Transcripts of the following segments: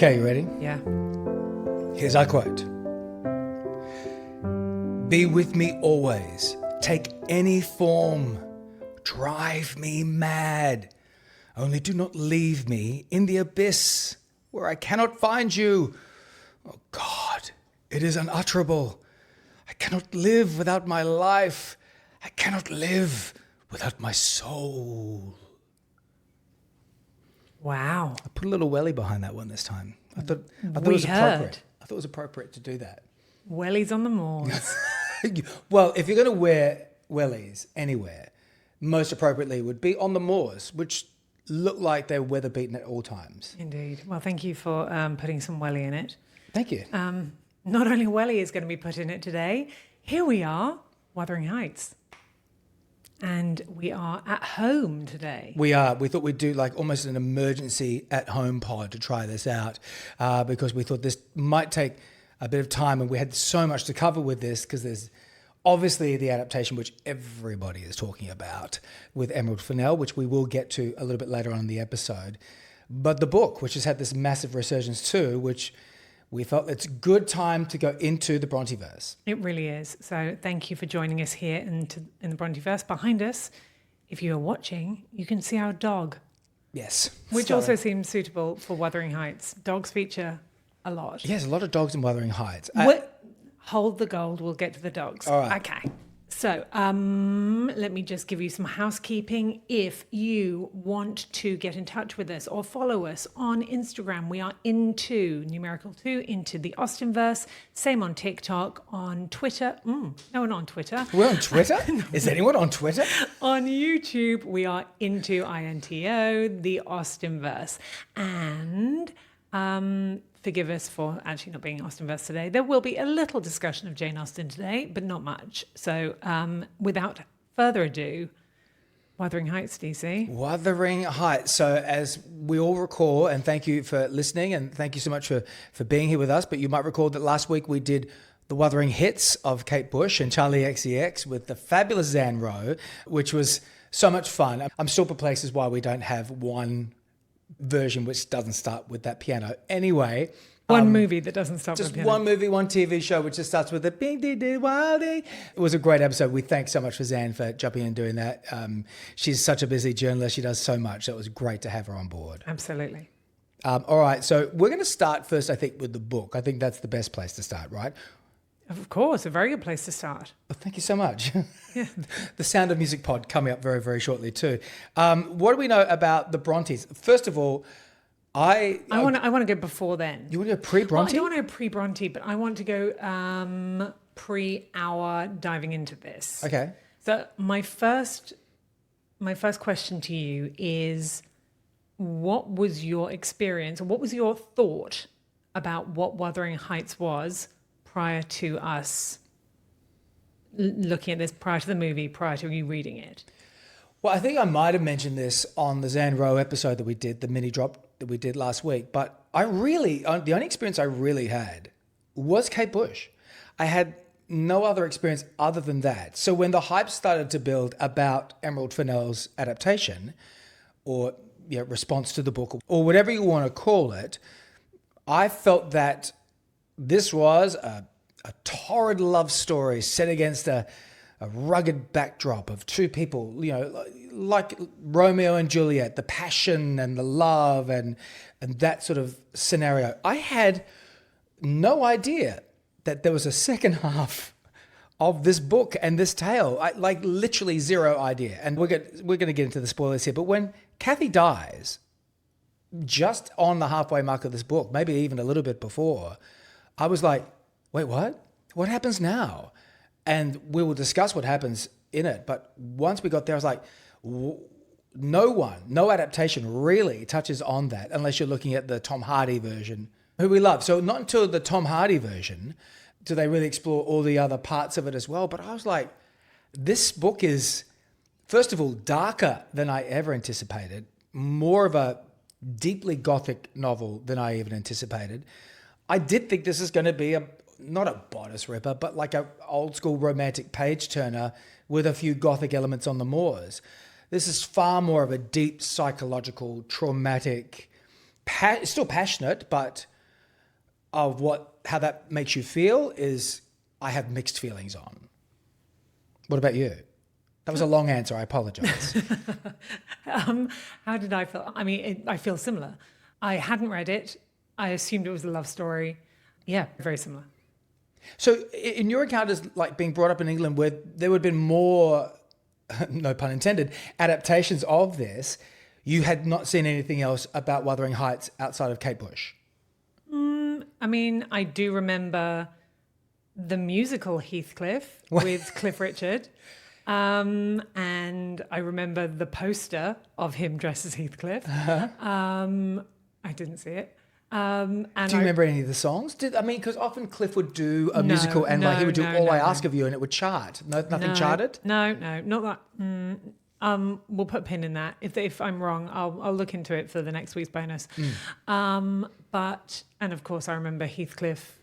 Okay, you ready? Yeah. Here's our quote. Be with me always. Take any form. Drive me mad. Only do not leave me in the abyss where I cannot find you. Oh God, it is unutterable. I cannot live without my life. I cannot live without my soul. Wow. I put a little welly behind that one this time. I thought it We was heard. appropriate. I thought it was appropriate to do that. Wellies on the moors. Well, if you're going to wear wellies anywhere, most appropriately would be on the moors, which look like they're weather beaten at all times. Indeed. Well, thank you for putting some welly in it. Thank you. Not only welly is going to be put in it today, here we are, Wuthering Heights. And we are at home today. We are. We thought we'd do like almost an emergency at-home pod to try this out because we thought this might take a bit of time, and we had so much to cover with this because there's obviously the adaptation, which everybody is talking about, with Emerald Fennell, which we will get to a little bit later on in the episode. But the book, which has had this massive resurgence too, which we felt it's a good time to go into the Brontëverse. It really is. So thank you for joining us here in the Brontëverse. Behind us, if you are watching, you can see our dog. Yes. Which also seems suitable for Wuthering Heights. Dogs feature a lot. Yes, a lot of dogs in Wuthering Heights. Hold the gold, we'll get to the dogs. All right. Okay. So let me just give you some housekeeping. If you want to get in touch with us or follow us on Instagram, we are into numerical 2, into the Austenverse. Same on TikTok, on Twitter. No one on Twitter. We're on Twitter? Is anyone on Twitter? On YouTube, we are into INTO, the Austenverse. And forgive us for actually not being Austenverse today. There will be a little discussion of Jane Austen today, but not much. So without further ado, Wuthering Heights, DC. Wuthering Heights. So as we all recall, and thank you for listening, and thank you so much for being here with us, but you might recall that last week we did the Wuthering Hits of Kate Bush and Charlie XCX with the fabulous Zan Rowe, which was so much fun. I'm still perplexed as why we don't have one version which doesn't start with that piano. Anyway, one movie that doesn't start with just piano. one movie, one TV show which just starts with the bing dee dee wildy. It was a great episode. We thank so much for Zan for jumping in and doing that. She's such a busy journalist. She does so much. So it was great to have her on board. Absolutely. All right. So we're going to start first, I think, with the book. I think that's the best place to start, right? Of course, a very good place to start. Well, thank you so much. Yeah. The Sound of Music pod coming up very, very shortly too. What do we know about the Brontes? First of all, I want to go before then. You want to go pre-Brontë? Well, I don't want to go pre-Brontë, but I want to go pre-hour diving into this. Okay. So my first question to you is, what was your experience, or what was your thought about what Wuthering Heights was prior to us looking at this, prior to the movie, prior to you reading it? Well, I think I might have mentioned this on the Zan Rowe episode that we did, the mini drop that we did last week, but the only experience I really had was Kate Bush. I had no other experience other than that. So when the hype started to build about Emerald Fennell's adaptation, or response to the book, or whatever you want to call it, I felt that this was a torrid love story set against a rugged backdrop of two people, like Romeo and Juliet, the passion and the love and that sort of scenario. I had no idea that there was a second half of this book and this tale. Literally zero idea. And we're going to get into the spoilers here. But when Kathy dies, just on the halfway mark of this book, maybe even a little bit before, I was like, wait, what? What happens now? And we will discuss what happens in it. But once we got there, I was like, no adaptation really touches on that unless you're looking at the Tom Hardy version, who we love. So not until the Tom Hardy version do they really explore all the other parts of it as well. But I was like, this book is, first of all, darker than I ever anticipated, more of a deeply gothic novel than I even anticipated. I did think this is going to be not a bodice ripper, but like a old school romantic page turner with a few gothic elements on the moors. This is far more of a deep psychological, traumatic, still passionate, but of how that makes you feel is I have mixed feelings on. What about you? That was a long answer. I apologize. How did I feel? I mean, I feel similar. I hadn't read it. I assumed it was a love story. Yeah, very similar. So in your account as like being brought up in England where there would have been more, no pun intended, adaptations of this, you had not seen anything else about Wuthering Heights outside of Kate Bush? I mean, I do remember the musical Heathcliff with Cliff Richard. And I remember the poster of him dressed as Heathcliff. I didn't see it. And do you remember any of the songs? Because often Cliff would do a musical and he would do All I Ask of You and it would chart. Nothing charted? No, not that. We'll put a pin in that. If I'm wrong, I'll look into it for the next week's bonus. And of course I remember Heathcliff,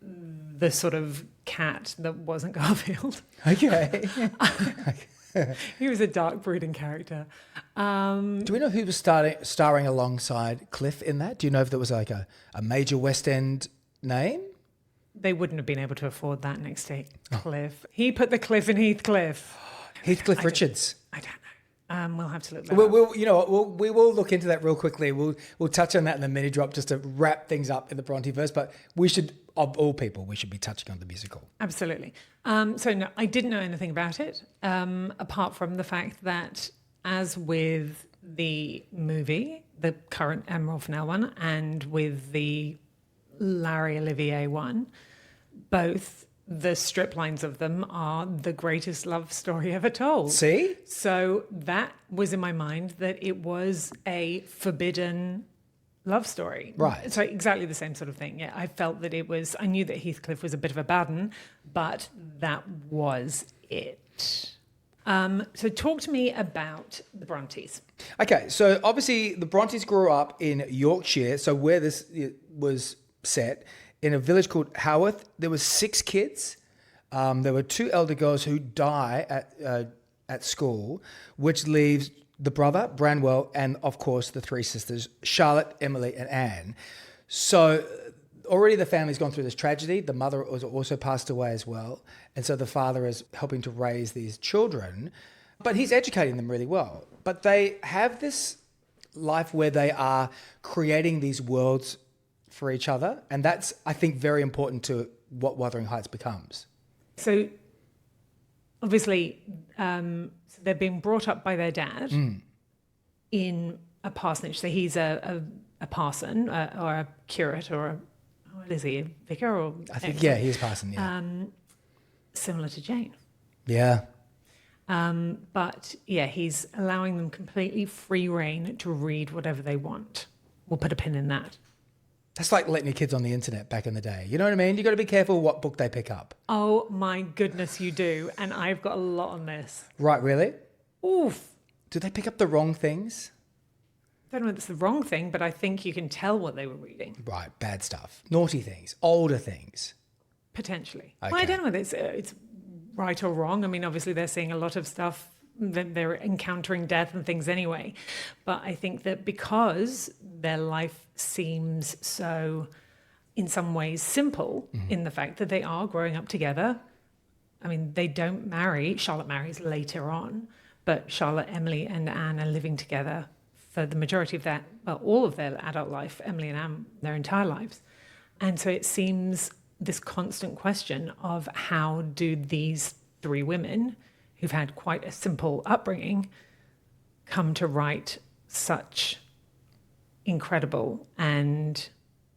the sort of cat that wasn't Garfield. Okay. He was a dark brooding character. Do we know who was starring alongside Cliff in that? Do you know if there was like a major West End name? They wouldn't have been able to afford that next to Cliff. He put the Cliff in Heathcliff. Heathcliff Richards. I don't know. We'll have to look that up. We will look into that real quickly. We'll touch on that in the mini drop just to wrap things up in the Brontëverse. But we should, of all people, we should be touching on the musical. Absolutely. So no, I didn't know anything about it, apart from the fact that, as with the movie, the current Emerald Fennell one, and with the Larry Olivier one, both the strip lines of them are the greatest love story ever told. See? So that was in my mind, that it was a forbidden love story. Right. So exactly the same sort of thing. Yeah, I felt that it was, I knew that Heathcliff was a bit of a bad one, but that was it. So talk to me about the Brontës. Okay, so obviously the Brontës grew up in Yorkshire, so where this was set, in a village called Haworth. There were 6 kids. There were 2 elder girls who die at school, which leaves the brother, Branwell, and of course the 3 sisters, Charlotte, Emily, and Anne. So already the family's gone through this tragedy. The mother was also passed away as well. And so the father is helping to raise these children, but he's educating them really well. But they have this life where they are creating these worlds for each other. And that's, I think, very important to what Wuthering Heights becomes. So obviously, so they're being brought up by their dad in a parsonage. So he's a parson or a curate or what is he, a vicar? Or I think, yeah, he's parson, yeah. Similar to Jane. Yeah. But yeah, he's allowing them completely free rein to read whatever they want. We'll put a pin in that. That's like letting your kids on the internet back in the day. You know what I mean? You got to be careful what book they pick up. Oh my goodness, you do. And I've got a lot on this. Right, really? Oof. Do they pick up the wrong things? I don't know if it's the wrong thing, but I think you can tell what they were reading. Right, bad stuff. Naughty things, older things. Potentially. Okay. Well, I don't know whether it's right or wrong. I mean, obviously they're seeing a lot of stuff, that they're encountering death and things anyway. But I think that because their life seems so, in some ways, simple in the fact that they are growing up together. I mean, they don't marry. Charlotte marries later on, but Charlotte, Emily, and Anne are living together for the majority of that, well, all of their adult life, Emily and Anne, their entire lives. And so it seems this constant question of how do these 3 women who've had quite a simple upbringing come to write such incredible and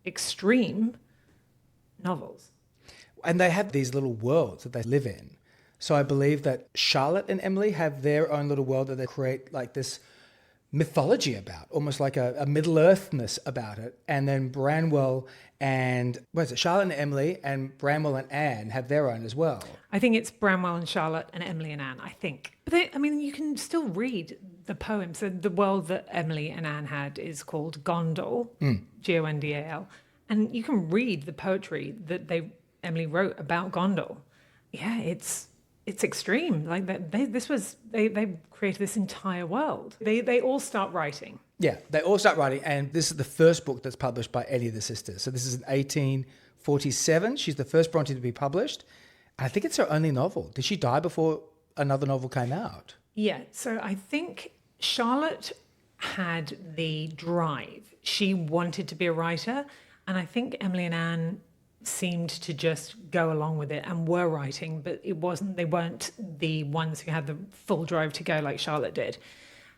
extreme novels. And they have these little worlds that they live in. So I believe that Charlotte and Emily have their own little world that they create like this mythology about, almost like a Middle-earthness about it. And then Branwell and, Charlotte and Emily and Branwell and Anne have their own as well. I think it's Branwell and Charlotte and Emily and Anne, I think. But you can still read the poems. So the world that Emily and Anne had is called Gondal, Gondal. And you can read the poetry that Emily wrote about Gondal. Yeah, it's it's extreme. Like they created this entire world. They all start writing. Yeah, they all start writing, and this is the first book that's published by any of the sisters. So this is in 1847. She's the first Brontë to be published. And I think it's her only novel. Did she die before another novel came out? Yeah, so I think Charlotte had the drive. She wanted to be a writer, and I think Emily and Anne seemed to just go along with it and were writing, but they weren't the ones who had the full drive to go like Charlotte did.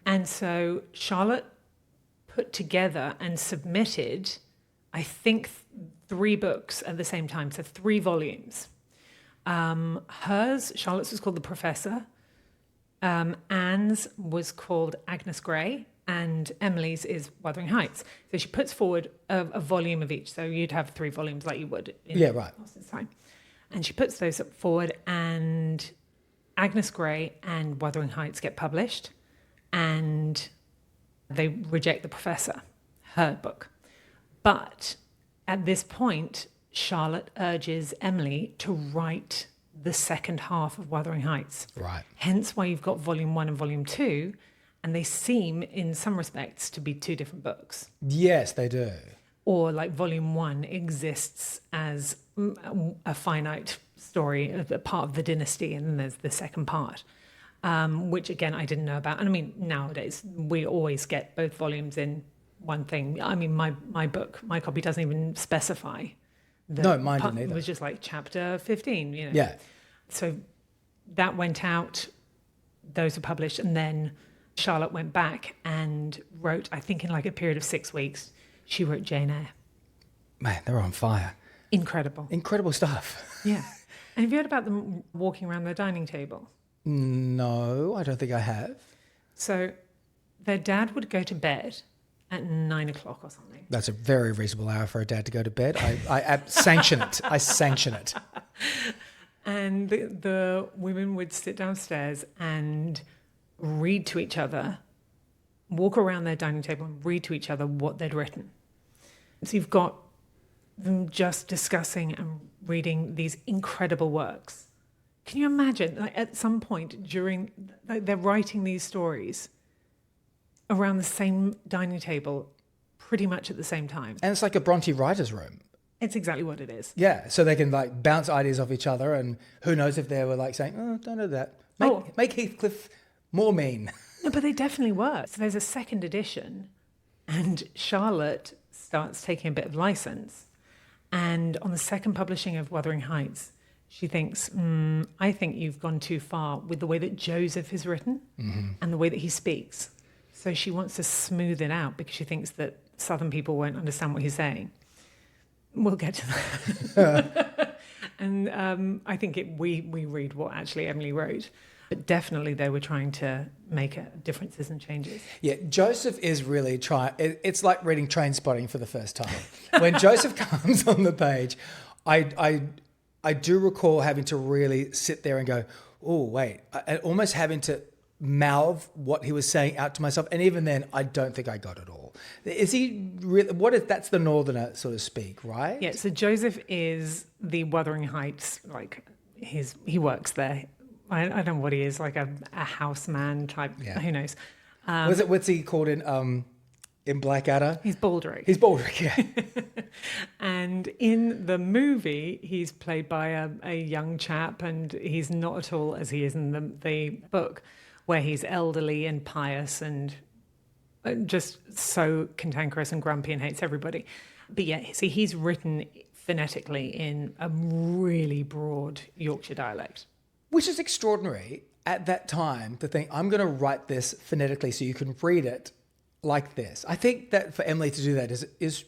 And so Charlotte put together and submitted, I think, 3 books at the same time, so 3 volumes. Charlotte's was called The Professor. Anne's was called Agnes Grey, and Emily's is Wuthering Heights. So she puts forward a volume of each. So you'd have 3 volumes like you would in Austen's time. And she puts those up forward, and Agnes Grey and Wuthering Heights get published, and they reject The Professor, her book. But at this point, Charlotte urges Emily to write the second half of Wuthering Heights. Right. Hence why you've got volume 1 and volume 2, and they seem, in some respects, to be 2 different books. Yes, they do. Or like volume 1 exists as a finite story, a part of the dynasty, and then there's the second part, which again, I didn't know about. And I mean, nowadays, we always get both volumes in one thing. I mean, my copy doesn't even specify. No, mine didn't either. It was just like chapter 15, you know. Yeah. So that went out, those were published, and then Charlotte went back and wrote, I think in like a period of 6 weeks, she wrote Jane Eyre. Man, they're on fire. Incredible. Incredible stuff. Yeah. And have you heard about them walking around their dining table? No, I don't think I have. So their dad would go to bed at 9 o'clock or something. That's a very reasonable hour for a dad to go to bed. I sanction it. I sanction it. And the women would sit downstairs and read to each other, walk around their dining table and read to each other what they'd written. So you've got them just discussing and reading these incredible works. Can you imagine, like, at some point during, like, they're writing these stories around the same dining table pretty much at the same time. And it's like a Brontë writer's room. It's exactly what it is. Yeah, so they can like bounce ideas off each other, and who knows if they were like saying, "Oh, don't do that. Make Heathcliff more mean." No, but they definitely were. So there's a second edition, and Charlotte starts taking a bit of license. And on the second publishing of Wuthering Heights, she thinks, I think you've gone too far with the way that Joseph is written and the way that he speaks. So she wants to smooth it out because she thinks that Southern people won't understand what he's saying. We'll get to that. And I think we read what actually Emily wrote. But definitely they were trying to make differences and changes. Yeah, Joseph is really trying. It's like reading Trainspotting for the first time. When Joseph comes on the page, I do recall having to really sit there and go, oh, wait, and almost having to mouth what he was saying out to myself. And even then, I don't think I got it all. Is he really, that's the northerner, so to speak, right? Yeah, so Joseph is the Wuthering Heights, like he works there. I don't know what he is, like a houseman type, who knows. What's he called in Blackadder? He's Baldric. He's Baldric, yeah. And in the movie, he's played by a young chap, and he's not at all as he is in the book, where he's elderly and pious and just so cantankerous and grumpy and hates everybody. But yeah, see, he's written phonetically in a really broad Yorkshire dialect. Which is extraordinary at that time to think, I'm going to write this phonetically so you can read it like this. I think that for Emily to do that is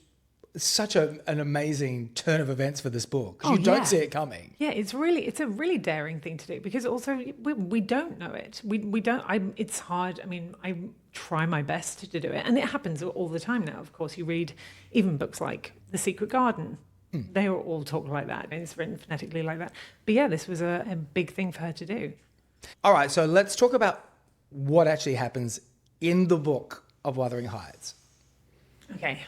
such an amazing turn of events for this book. You don't see it coming. Yeah, it's a really daring thing to do because also we don't know it. We don't. It's hard. I mean, I try my best to do it, and it happens all the time now. Of course, you read even books like The Secret Garden. They were all talk like that, and it's written phonetically like that. But yeah, this was a big thing for her to do. All right, so let's talk about what actually happens in the book of Wuthering Heights. Okay.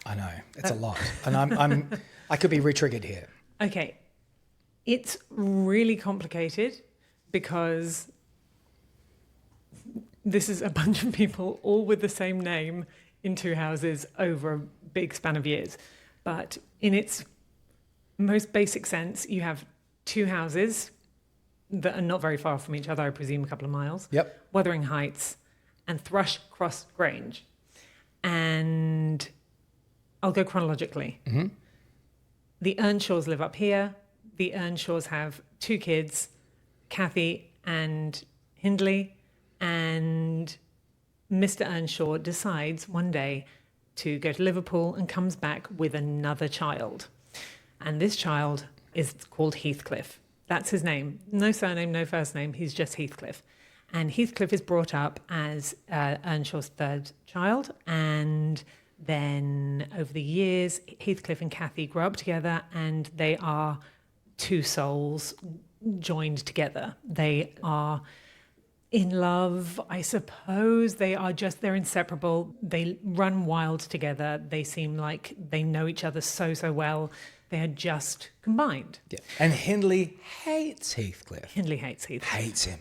I know, it's a lot. And I could be re-triggered here. Okay. It's really complicated because this is a bunch of people all with the same name in two houses over a big span of years. But in its most basic sense, you have two houses that are not very far from each other, I presume a couple of miles. Yep. Wuthering Heights and Thrushcross Grange. And I'll go chronologically. Mm-hmm. The Earnshaws live up here. The Earnshaws have two kids, Kathy and Hindley. And Mr. Earnshaw decides one day to go to Liverpool and comes back with another child. And this child is called Heathcliff. That's his name. No surname, no first name. He's just Heathcliff. And Heathcliff is brought up as Earnshaw's third child. And then over the years, Heathcliff and Kathy grow up together, and they are two souls joined together. They are in love, I suppose. They're inseparable. They run wild together. They seem like they know each other so well. They are just combined. Yeah. And Hindley hates Heathcliff. Hindley hates Heathcliff. Hates him.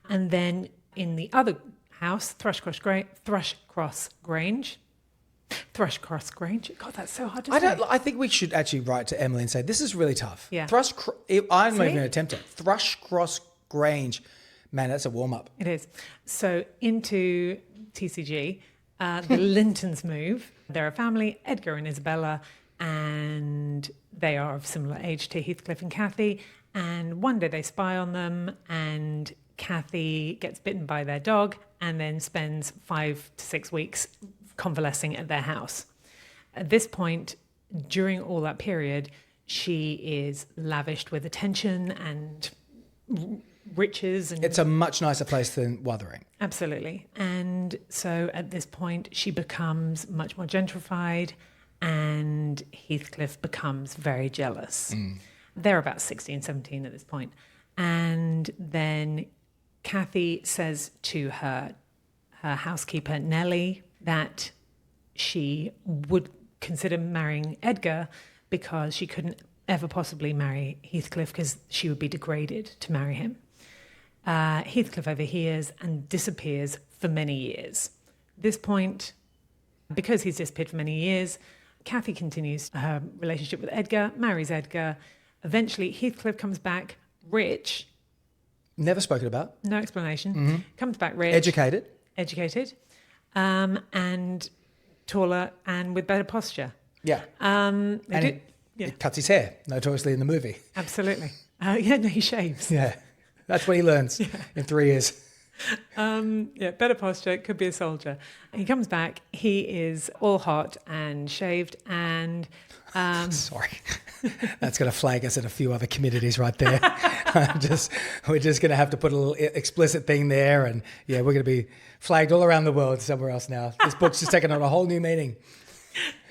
And then in the other house, Thrushcross Grange. God, that's so hard to say. I think we should actually write to Emily and say, this is really tough. Yeah. I'm not even going to attempt it. Thrushcross Grange. Man, that's a warm-up. It is. So into TCG, the Lintons move. They're a family, Edgar and Isabella, and they are of similar age to Heathcliff and Kathy. And one day they spy on them, and Kathy gets bitten by their dog and then spends 5 to 6 weeks convalescing at their house. At this point, during all that period, she is lavished with attention and riches. And it's a much nicer place than Wuthering. Absolutely. And so at this point, she becomes much more gentrified, and Heathcliff becomes very jealous. They're about 16, 17 at this point. And then Kathy says to her housekeeper, Nellie, that she would consider marrying Edgar because she couldn't ever possibly marry Heathcliff because she would be degraded to marry him. Heathcliff overhears and disappears for many years. At this point, because he's disappeared for many years, Kathy continues her relationship with Edgar, marries Edgar. Eventually, Heathcliff comes back rich. Never spoken about. No explanation. Comes back rich. Educated. And taller and with better posture. Yeah. It cuts his hair, notoriously in the movie. Absolutely. He shaves. Yeah. That's what he learns in 3 years. Better posture, could be a soldier. He comes back, he is all hot and shaved and... Sorry. That's going to flag us at a few other communities right there. We're just going to have to put a little explicit thing there, and we're going to be flagged all around the world somewhere else now. This book's just taken on a whole new meaning.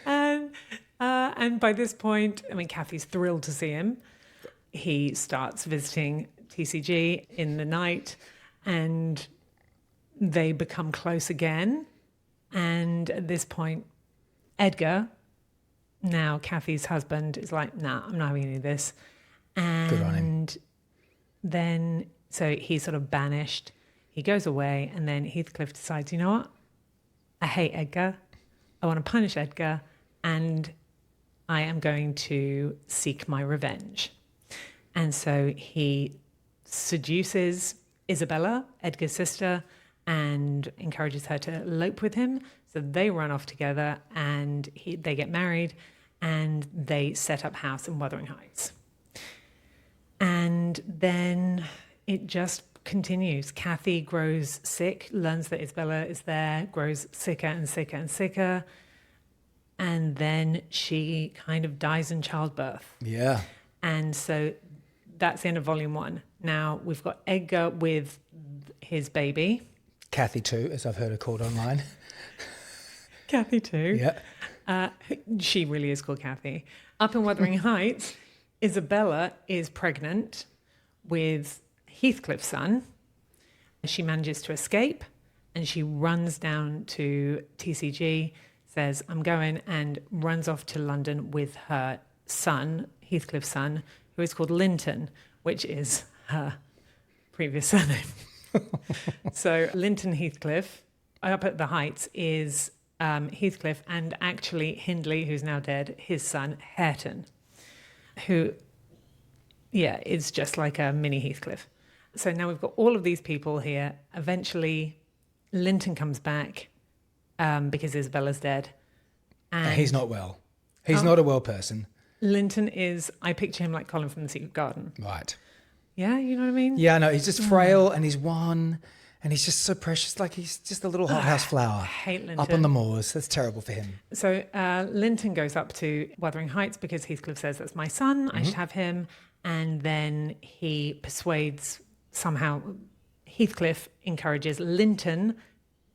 And by this point, Kathy's thrilled to see him. He starts visiting TCG in the night, and they become close again. And at this point, Edgar, now Kathy's husband, is like, nah, I'm not having any of this. And good on him. Then, so he's sort of banished. He goes away, and then Heathcliff decides, you know what? I hate Edgar. I want to punish Edgar, and I am going to seek my revenge. And so he seduces Isabella, Edgar's sister, and encourages her to elope with him. So they run off together, and they get married, and they set up house in Wuthering Heights. And then it just continues. Kathy grows sick, learns that Isabella is there, grows sicker and sicker and sicker. And then she kind of dies in childbirth. Yeah. And so that's the end of volume 1. Now we've got Edgar with his baby. Kathy too, as I've heard her called online. Kathy too. Yeah. She really is called Kathy. Up in Wuthering Heights, Isabella is pregnant with Heathcliff's son. She manages to escape, and she runs down to TCG, says, I'm going, and runs off to London with her son, Heathcliff's son, who is called Linton, which is her previous surname. So Linton Heathcliff, up at the Heights, is Heathcliff, and actually Hindley, who's now dead, his son Hareton, who, is just like a mini Heathcliff. So now we've got all of these people here. Eventually, Linton comes back because Isabella's dead. And he's not well. He's not a well person. Linton is, I picture him like Colin from The Secret Garden. Right. Yeah, you know what I mean? Yeah, no, he's just frail and he's wan and he's just so precious. Like he's just a little hothouse flower. I hate Linton. Up on the moors. That's terrible for him. So Linton goes up to Wuthering Heights because Heathcliff says, that's my son, I should have him. And then he persuades, somehow, Heathcliff encourages Linton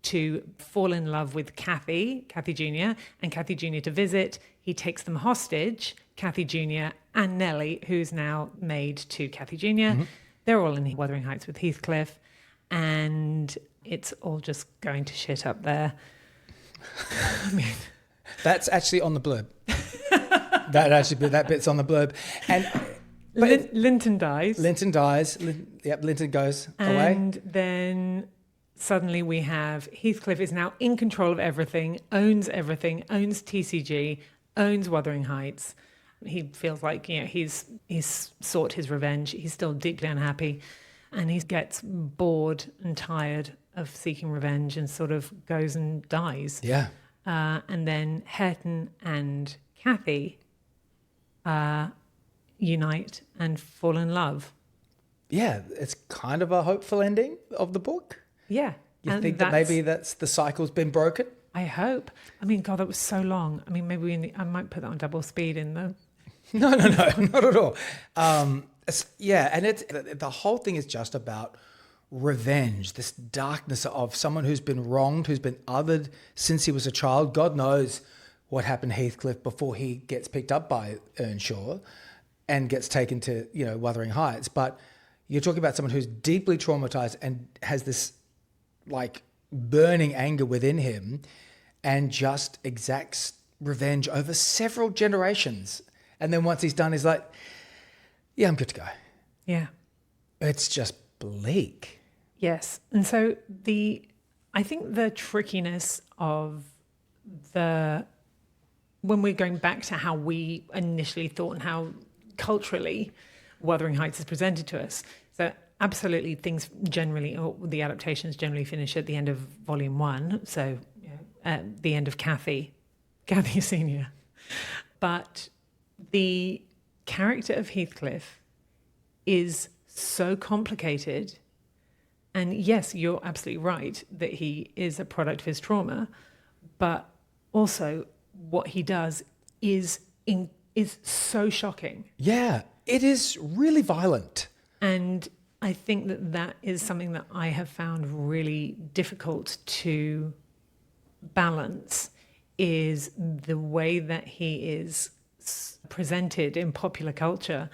to fall in love with Cathy Jr., and Cathy Jr. to visit. He takes them hostage, Cathy Jr. and Nellie, who's now maid to Cathy Jr. They're all in Wuthering Heights with Heathcliff, and it's all just going to shit up there. I mean, that's actually on the blurb. that bit's on the blurb. And Linton dies. Linton dies. Linton goes away. And then suddenly we have Heathcliff is now in control of everything, owns TCG, owns Wuthering Heights. He feels like, he's sought his revenge. He's still deep down happy, and he gets bored and tired of seeking revenge and sort of goes and dies. Yeah. And then Hareton and Cathy unite and fall in love. Yeah, it's kind of a hopeful ending of the book. Yeah. You think that maybe that's the cycle's been broken? I hope. I mean, God, that was so long. I mean, maybe I might put that on double speed in the... No, not at all. And the whole thing is just about revenge, this darkness of someone who's been wronged, who's been othered since he was a child. God knows what happened to Heathcliff before he gets picked up by Earnshaw and gets taken to, Wuthering Heights. But you're talking about someone who's deeply traumatized and has this like burning anger within him and just exacts revenge over several generations. And then once he's done, he's like, yeah, I'm good to go. Yeah. It's just bleak. Yes. And so I think the trickiness of when we're going back to how we initially thought and how culturally Wuthering Heights is presented to us. So absolutely things generally, or the adaptations generally finish at the end of volume 1. So at the end of Cathy Senior. But the character of Heathcliff is so complicated. And yes, you're absolutely right that he is a product of his trauma, but also what he does is so shocking. Yeah, it is really violent. And I think that is something that I have found really difficult to balance, is the way that he is presented in popular culture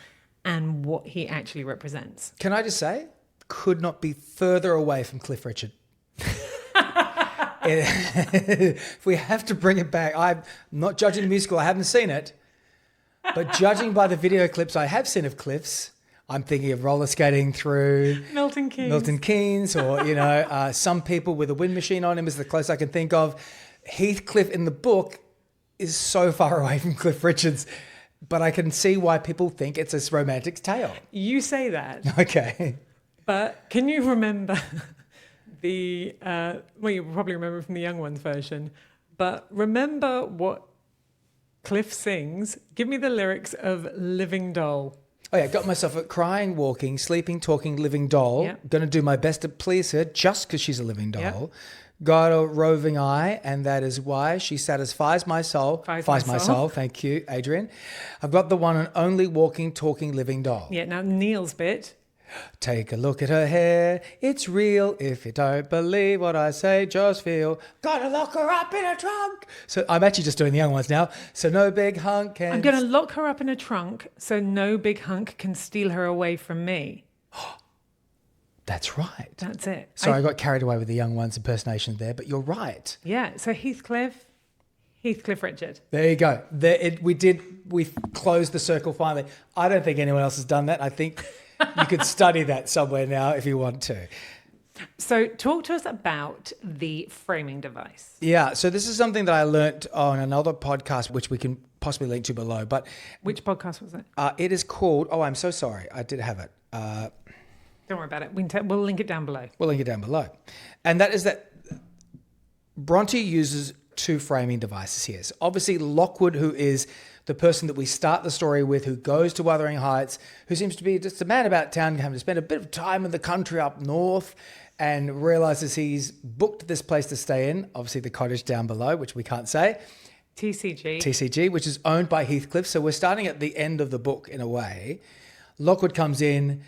and what he actually represents. Can I just say, could not be further away from Cliff Richard. If we have to bring it back, I'm not judging the musical, I haven't seen it, but judging by the video clips I have seen of Cliff's, I'm thinking of roller skating through Milton Keynes, or, some people with a wind machine on him is the closest I can think of. Heathcliff in the book is so far away from Cliff Richard's, but I can see why people think it's this romantic tale. You say that. Okay. But can you remember you probably remember from the Young Ones version, but remember what Cliff sings? Give me the lyrics of Living Doll. Oh yeah, got myself a crying, walking, sleeping, talking, living doll. Yep. Going to do my best to please her just because she's a living doll. Yep. Got a roving eye, and that is why she satisfies my soul. Fies my soul. Thank you, Adrian. I've got the one and only walking, talking, living doll. Yeah, now Neil's bit. Take a look at her hair. It's real. If you don't believe what I say, just feel. Gotta lock her up in a trunk. So I'm actually just doing the young ones now. So no big hunk can... I'm going to lock her up in a trunk so no big hunk can steal her away from me. That's right. That's it. Sorry, I got carried away with the young ones impersonation there, but you're right. Yeah, so Heathcliff, Heathcliff Richard. There you go. We closed the circle finally. I don't think anyone else has done that. I think you could study that somewhere now if you want to. So talk to us about the framing device. Yeah, so this is something that I learnt on another podcast, which we can possibly link to below. But which podcast was it? It is called, I'm so sorry, I did have it. Don't worry about it. We'll link it down below. We'll link it down below. And that is that Brontë uses two framing devices here. So obviously Lockwood, who is the person that we start the story with, who goes to Wuthering Heights, who seems to be just a man about town, having to spend a bit of time in the country up north, and realizes he's booked this place to stay in, obviously the cottage down below, which we can't say. TCG, which is owned by Heathcliff. So we're starting at the end of the book in a way. Lockwood comes in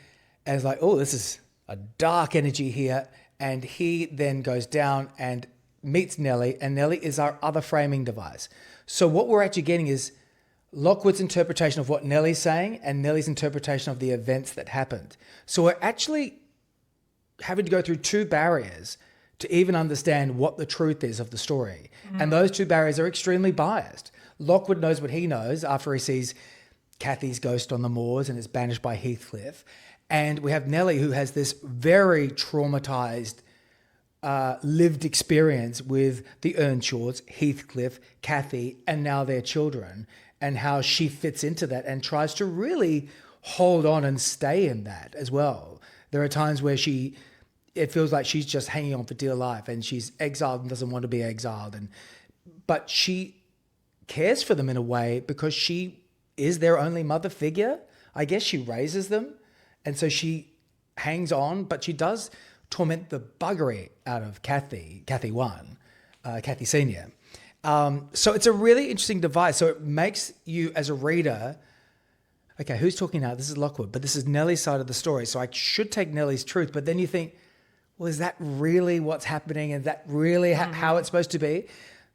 and is like, oh, this is a dark energy here. And he then goes down and meets Nellie, and Nellie is our other framing device. So what we're actually getting is Lockwood's interpretation of what Nellie's saying and Nellie's interpretation of the events that happened. So we're actually having to go through two barriers to even understand what the truth is of the story. And those two barriers are extremely biased. Lockwood knows what he knows after he sees Cathy's ghost on the moors and is banished by Heathcliff. And we have Nellie, who has this very traumatized lived experience with the Earnshaws, Heathcliff, Cathy, and now their children, and how she fits into that and tries to really hold on and stay in that as well. There are times where it feels like she's just hanging on for dear life, and she's exiled and doesn't want to be exiled. But she cares for them in a way because she is their only mother figure. I guess she raises them. And so she hangs on, but she does torment the buggery out of Cathy Senior. So it's a really interesting device. So it makes you as a reader, okay, who's talking now? This is Lockwood, but this is Nellie's side of the story. So I should take Nellie's truth, but then you think, well, is that really what's happening? Is that really how it's supposed to be?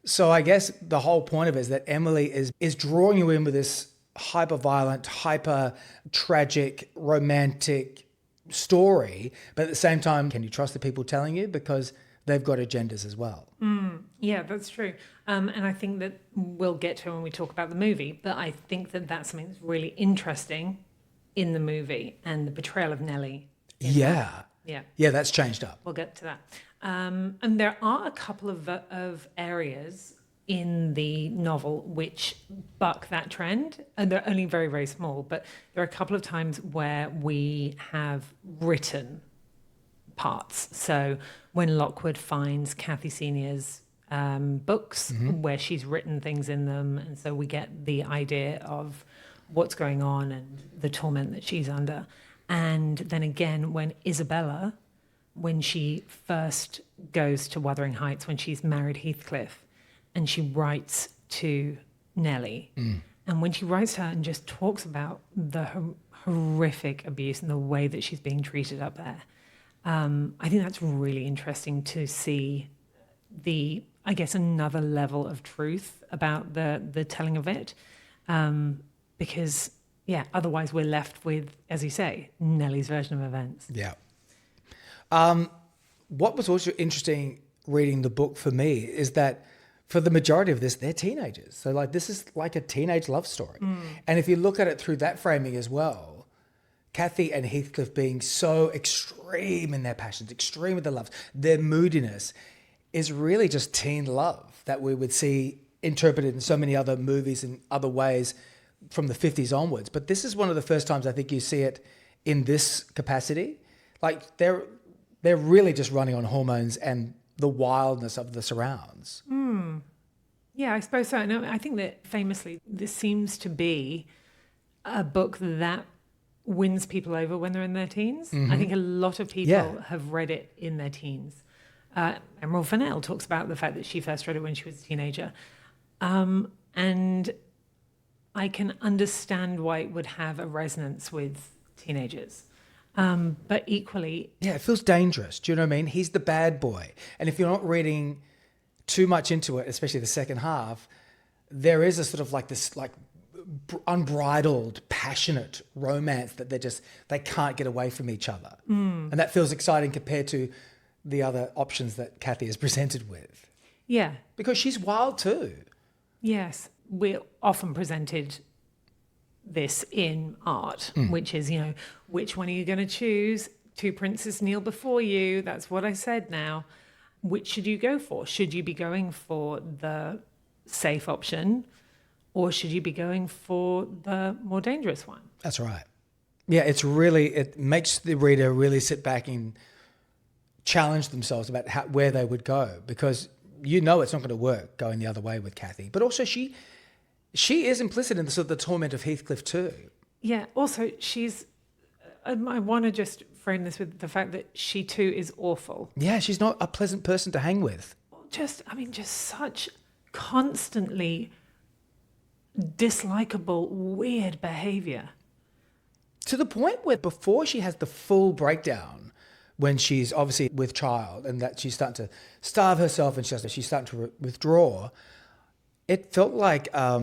So I guess the whole point of it is that Emily is drawing you in with this hyper-violent, hyper-tragic, romantic story, but at the same time, can you trust the people telling you? Because they've got agendas as well. Yeah, that's true. And I think that we'll get to it when we talk about the movie, but I think that that's something that's really interesting in the movie and the portrayal of Nellie. Yeah. Yeah. Yeah, that's changed up. We'll get to that. And there are a couple of areas in the novel which buck that trend, and they're only very, very small, but there are a couple of times where we have written parts. So when Lockwood finds Cathy Senior's books where she's written things in them, and so we get the idea of what's going on and the torment that she's under. And then again, when Isabella, when she first goes to Wuthering Heights, when she's married Heathcliff, and she writes to Nellie, and when she writes to her and just talks about the horrific abuse and the way that she's being treated up there, I think that's really interesting to see another level of truth about the telling of it, because otherwise we're left with, as you say, Nellie's version of events. Yeah. What was also interesting reading the book for me is that for the majority of this, they're teenagers. So like this is like a teenage love story. And if you look at it through that framing as well, Cathy and Heathcliff being so extreme in their passions, extreme with their loves, their moodiness is really just teen love that we would see interpreted in so many other movies and other ways from the 50s onwards. But this is one of the first times I think you see it in this capacity. Like they're really just running on hormones and the wildness of the surrounds. Yeah, I suppose so. And I think that famously, this seems to be a book that wins people over when they're in their teens. I think a lot of people have read it in their teens. Emerald Fennell talks about the fact that she first read it when she was a teenager. And I can understand why it would have a resonance with teenagers. But equally... Yeah, it feels dangerous. Do you know what I mean? He's the bad boy. And if you're not reading too much into it, especially the second half, there is a sort of like this like unbridled, passionate romance that they can't get away from each other. And that feels exciting compared to the other options that Cathy is presented with. Yeah. Because she's wild too. Yes, we're often presented this in art, which is, which one are you going to choose? Two princes kneel before you. That's what I said now. Which should you go for? Should you be going for the safe option, or should you be going for the more dangerous one? That's right. Yeah, it makes the reader really sit back and challenge themselves about where they would go, because it's not going to work going the other way with Cathy. But also she is implicit in the sort of the torment of Heathcliff too. Yeah, also I want to just frame this with the fact that she too is awful. Yeah, she's not a pleasant person to hang with. Just such constantly dislikable, weird behaviour. To the point where before she has the full breakdown, when she's obviously with child and that she's starting to starve herself and she's starting to withdraw, it felt like a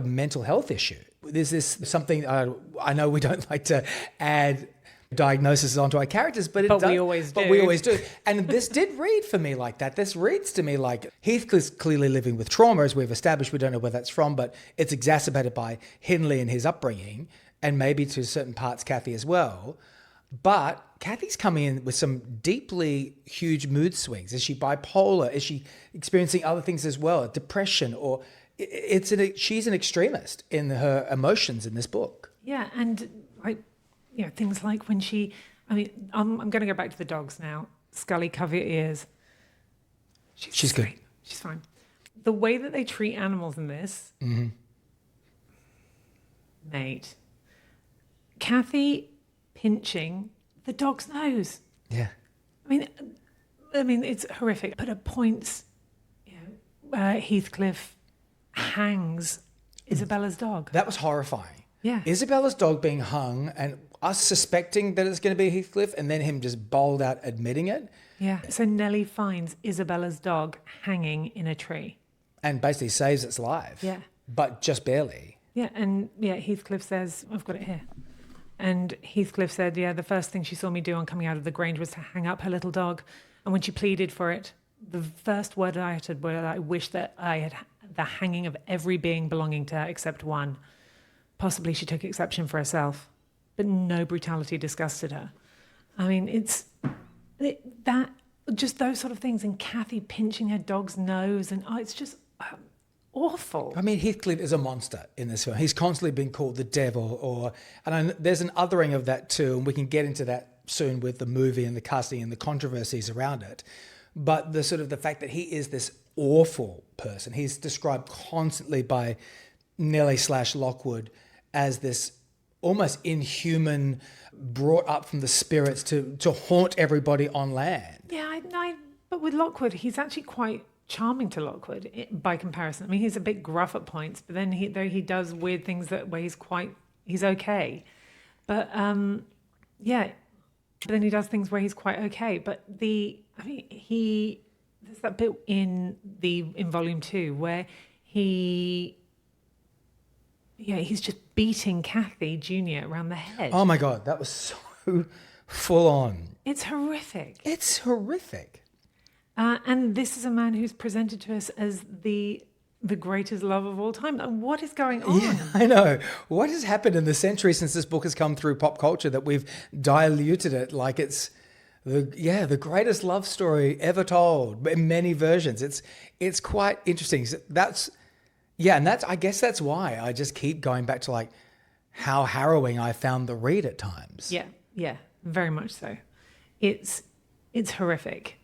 mental health issue. There's this something, I know we don't like to add diagnoses onto our characters, but we always do. But we always do. And this did read for me like that. This reads to me like Heathcliff's clearly living with trauma, as we've established. We don't know where that's from, but it's exacerbated by Hindley and his upbringing, and maybe to certain parts Cathy as well. But Cathy's coming in with some deeply huge mood swings. Is she bipolar? Is she experiencing other things as well? Depression? Or she's an extremist in her emotions in this book. Yeah, and things like when I'm going to go back to the dogs now. Scully, cover your ears. She's good. She's fine. The way that they treat animals in this, mate. Cathy pinching the dog's nose. Yeah. I mean, it's horrific. But at points, Heathcliff hangs Isabella's dog. That was horrifying. Yeah. Isabella's dog being hung and us suspecting that it's going to be Heathcliff and then him just bowled out admitting it. Yeah. So Nellie finds Isabella's dog hanging in a tree. And basically saves its life. Yeah. But just barely. Yeah. And Heathcliff says, I've got it here. And Heathcliff said, the first thing she saw me do on coming out of the Grange was to hang up her little dog. And when she pleaded for it, the first word I uttered was, I wish that I had the hanging of every being belonging to her except one. Possibly she took exception for herself, but no brutality disgusted her. I mean, just those sort of things, and Cathy pinching her dog's nose, and it's just awful. I mean, Heathcliff is a monster in this film. He's constantly being called the devil, there's an othering of that too, and we can get into that soon with the movie and the casting and the controversies around it. But the fact that he is this awful person, he's described constantly by Nellie / Lockwood as this almost inhuman, brought up from the spirits to haunt everybody on land. Yeah, but with Lockwood, he's actually quite charming to Lockwood by comparison. I mean, he's a bit gruff at points, but then he does weird things where he's okay. But but then he does things where he's quite okay. But there's that bit in volume 2 where he's just beating Cathy Jr. around the head. Oh my God, that was so full on. It's horrific. It's horrific. And this is a man who's presented to us as the greatest love of all time. What is going on? Yeah, I know. What has happened in the century since this book has come through pop culture that we've diluted it like it's the greatest love story ever told in many versions. It's quite interesting. I guess that's why I just keep going back to like how harrowing I found the read at times. Yeah, very much so. It's horrific.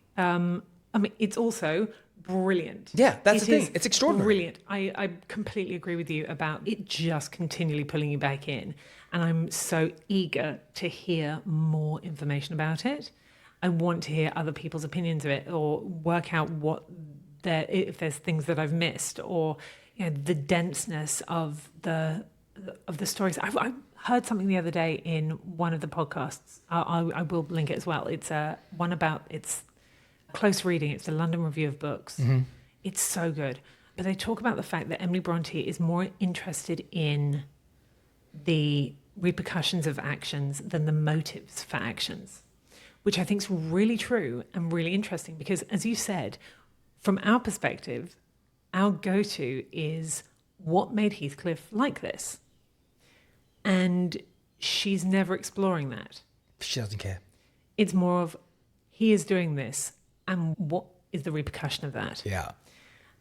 It's also brilliant. Yeah, that's the thing. It's extraordinary. Brilliant. I completely agree with you about it just continually pulling you back in. And I'm so eager to hear more information about it. I want to hear other people's opinions of it, or work out if there's things that I've missed, or the denseness of the stories. I heard something the other day in one of the podcasts. I will link it as well. It's one about it's close reading. It's the London Review of Books. Mm-hmm. It's so good. But they talk about the fact that Emily Brontë is more interested in the repercussions of actions than the motives for actions, which I think is really true and really interesting because, as you said, from our perspective, our go-to is what made Heathcliff like this? And she's never exploring that. She doesn't care. It's more of, he is doing this, and what is the repercussion of that? Yeah.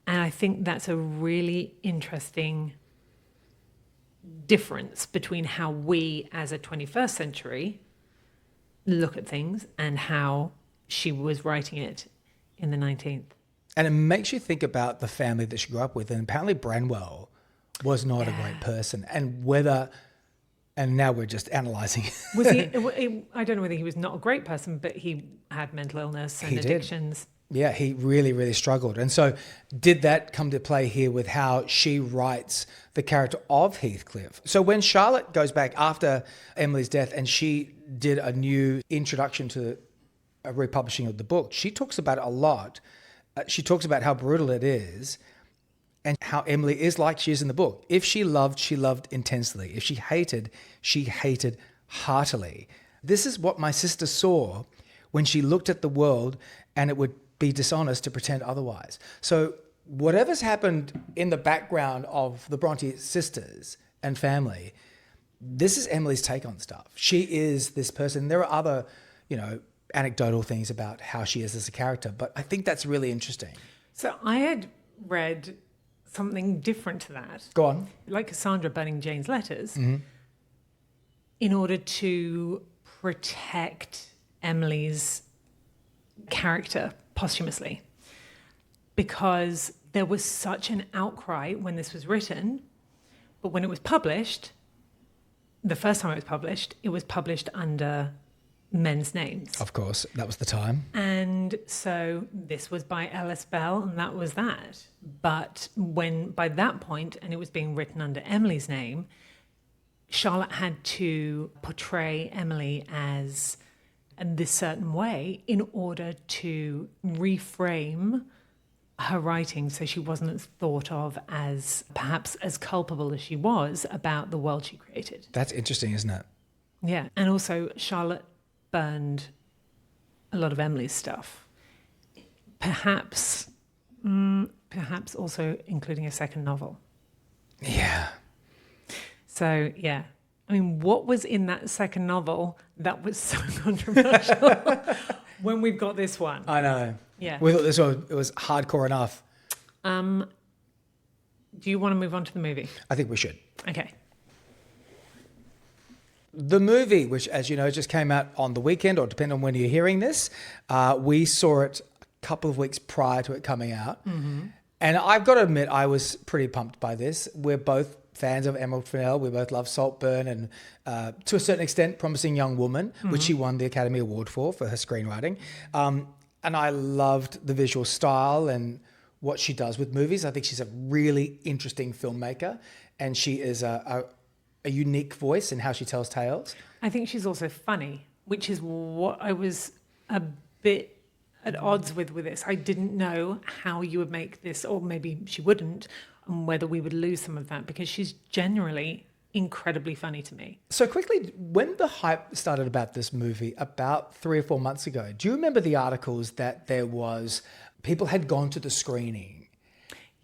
And I think that's a really interesting difference between how we as a 21st century look at things and how she was writing it in the 19th. And it makes you think about the family that she grew up with. And apparently Branwell was not a great person. And whether, and now we're just analysing. Was he? I don't know whether he was not a great person, but he had mental illness and addictions. Yeah, he really, really struggled. And so did that come to play here with how she writes the character of Heathcliff? So when Charlotte goes back after Emily's death and she did a new introduction to a republishing of the book, she talks about it a lot. She talks about how brutal it is and how Emily is like she is in the book. If she loved intensely. If she hated heartily. This is what my sister saw when she looked at the world, and it would be dishonest to pretend otherwise. So whatever's happened in the background of the Brontë sisters and family, this is Emily's take on stuff. She is this person. There are other, anecdotal things about how she is as a character, but I think that's really interesting. So I had read something different to that. Go on. Like Cassandra burning Jane's letters, Mm-hmm. in order to protect Emily's character posthumously, because there was such an outcry when this was written, but when it was published, the first time it was published under men's names. Of course, that was the time. And so this was by Ellis Bell, and that was that. But when by that point, and it was being written under Emily's name, Charlotte had to portray Emily as in this certain way in order to reframe her writing so she wasn't thought of as perhaps as culpable as she was about the world she created. That's interesting, isn't it? Yeah. And also Charlotte burned a lot of Emily's stuff. Perhaps also including a second novel. Yeah. So, yeah. I mean, what was in that second novel that was so controversial when we've got this one? I know. Yeah. We thought this one, it was hardcore enough. Do you want to move on to the movie? I think we should. Okay. The movie, which, as you know, just came out on the weekend, or depending on when you're hearing this, we saw it a couple of weeks prior to it coming out. Mm-hmm. And I've got to admit, I was pretty pumped by this. We're both fans of Emerald Fennell. We both love Saltburn and, to a certain extent, Promising Young Woman, mm-hmm. which she won the Academy Award for her screenwriting. And I loved the visual style and what she does with movies. I think she's a really interesting filmmaker, and she is a unique voice in how she tells tales. I think she's also funny, which is what I was a bit at odds with this. I didn't know how you would make this, or maybe she wouldn't, and whether we would lose some of that, because she's generally incredibly funny to me. So quickly, when the hype started about this movie about 3 or 4 months ago, do you remember the articles that there was, people had gone to the screening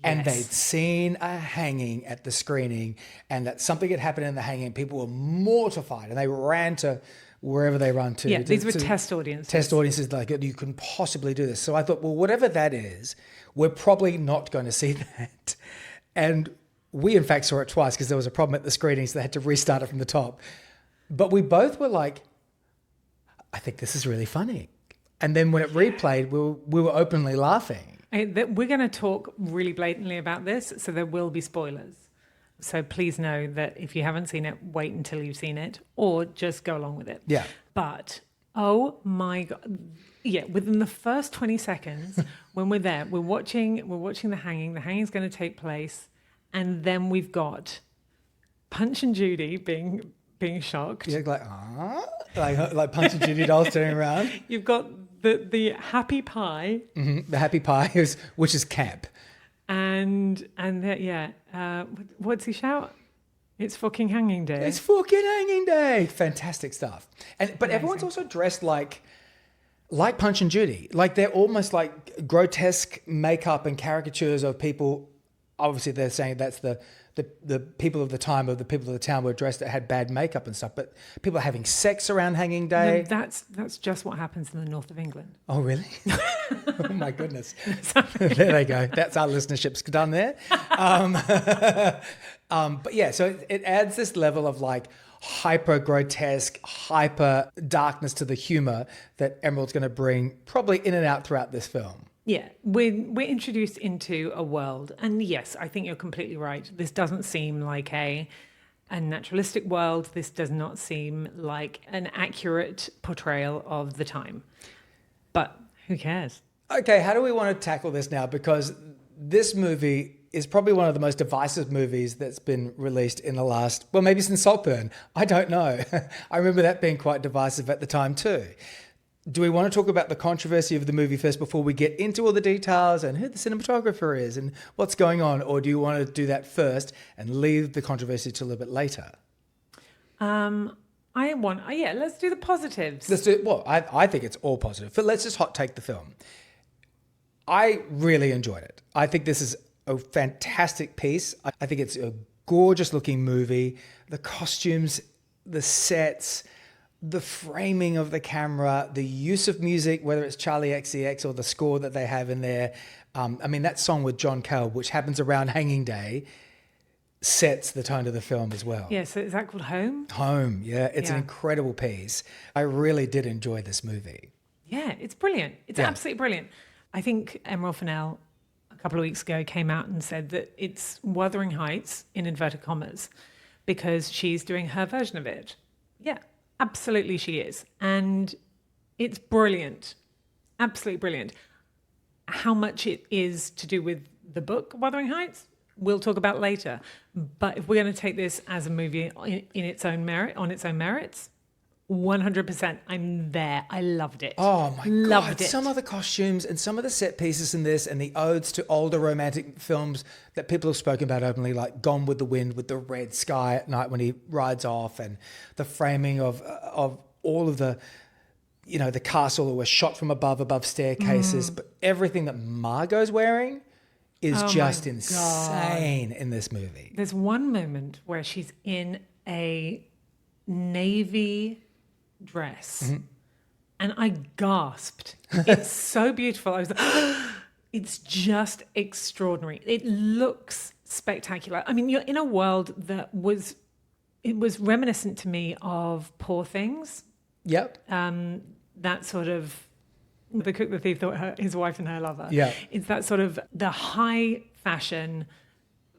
and Yes. they'd seen a hanging at the screening, and that something had happened in the hanging, and people were mortified and they ran to wherever they run to. Yeah, these were test audiences. Test audiences, like, you can possibly do this. So I thought, well, whatever that is, we're probably not going to see that. And we, in fact, saw it twice because there was a problem at the screening, so they had to restart it from the top. But we both were like, I think this is really funny. And then when it replayed, we were openly laughing. We're going to talk really blatantly about this, so there will be spoilers. So please know that if you haven't seen it, wait until you've seen it, or just go along with it. Yeah. But, oh my God. Yeah, within the first 20 seconds, when we're there, we're watching the hanging. The hanging's going to take place. And then we've got Punch and Judy being shocked. Yeah, like Punch and Judy dolls turning around. You've got the happy pie. Mm-hmm. The happy pie, which is camp. What's he shout? It's fucking hanging day. It's fucking hanging day. Fantastic stuff. But Amazing. everyone's also dressed like Punch and Judy. Like they're almost like grotesque makeup and caricatures of people obviously they're saying that's the people of the time, or the people of the town were dressed that had bad makeup and stuff, but people are having sex around Hanging Day. No, that's just what happens in the north of England. Oh, really? Oh, my goodness. There they go. That's our listenership's done there. But yeah, so it adds this level of like hyper grotesque, hyper darkness to the humor that Emerald's going to bring probably in and out throughout this film. Yeah, we're introduced into a world, and yes, I think you're completely right. This doesn't seem like a naturalistic world. This does not seem like an accurate portrayal of the time. But who cares? Okay, how do we want to tackle this now? Because this movie is probably one of the most divisive movies that's been released in the last, well, maybe since Saltburn. I don't know. I remember that being quite divisive at the time too. Do we want to talk about the controversy of the movie first before we get into all the details and who the cinematographer is and what's going on? Or do you want to do that first and leave the controversy till a little bit later? Let's do the positives. Let's do it. Well, I think it's all positive. But let's just hot take the film. I really enjoyed it. I think this is a fantastic piece. I think it's a gorgeous looking movie. The costumes, the sets, the framing of the camera, the use of music, whether it's Charlie XCX or the score that they have in there. That song with John Cale, which happens around Hanging Day, sets the tone of the film as well. Yeah, so is that called Home? Home, yeah. It's an incredible piece. I really did enjoy this movie. Yeah, it's brilliant. It's absolutely brilliant. I think Emerald Fennell a couple of weeks ago came out and said that it's Wuthering Heights, in inverted commas, because she's doing her version of it. Yeah. Absolutely she is. And it's brilliant. Absolutely brilliant. How much it is to do with the book, Wuthering Heights, we'll talk about later. But if we're going to take this as a movie in its own merit, on its own merits, 100%, I'm there. I loved it. Oh my loved God. It. Some of the costumes and some of the set pieces in this and the odes to older romantic films that people have spoken about openly, like Gone with the Wind with the red sky at night when he rides off, and the framing of all of the, the castle that was shot from above staircases. But everything that Margot's wearing is just insane in this movie. There's one moment where she's in a navy dress and I gasped. It's so beautiful. I was like, it's just extraordinary. It looks spectacular. I mean, you're in a world that was reminiscent to me of Poor Things. Yep. That sort of The Cook, the Thief, his wife and her lover. Yeah. It's that sort of the high fashion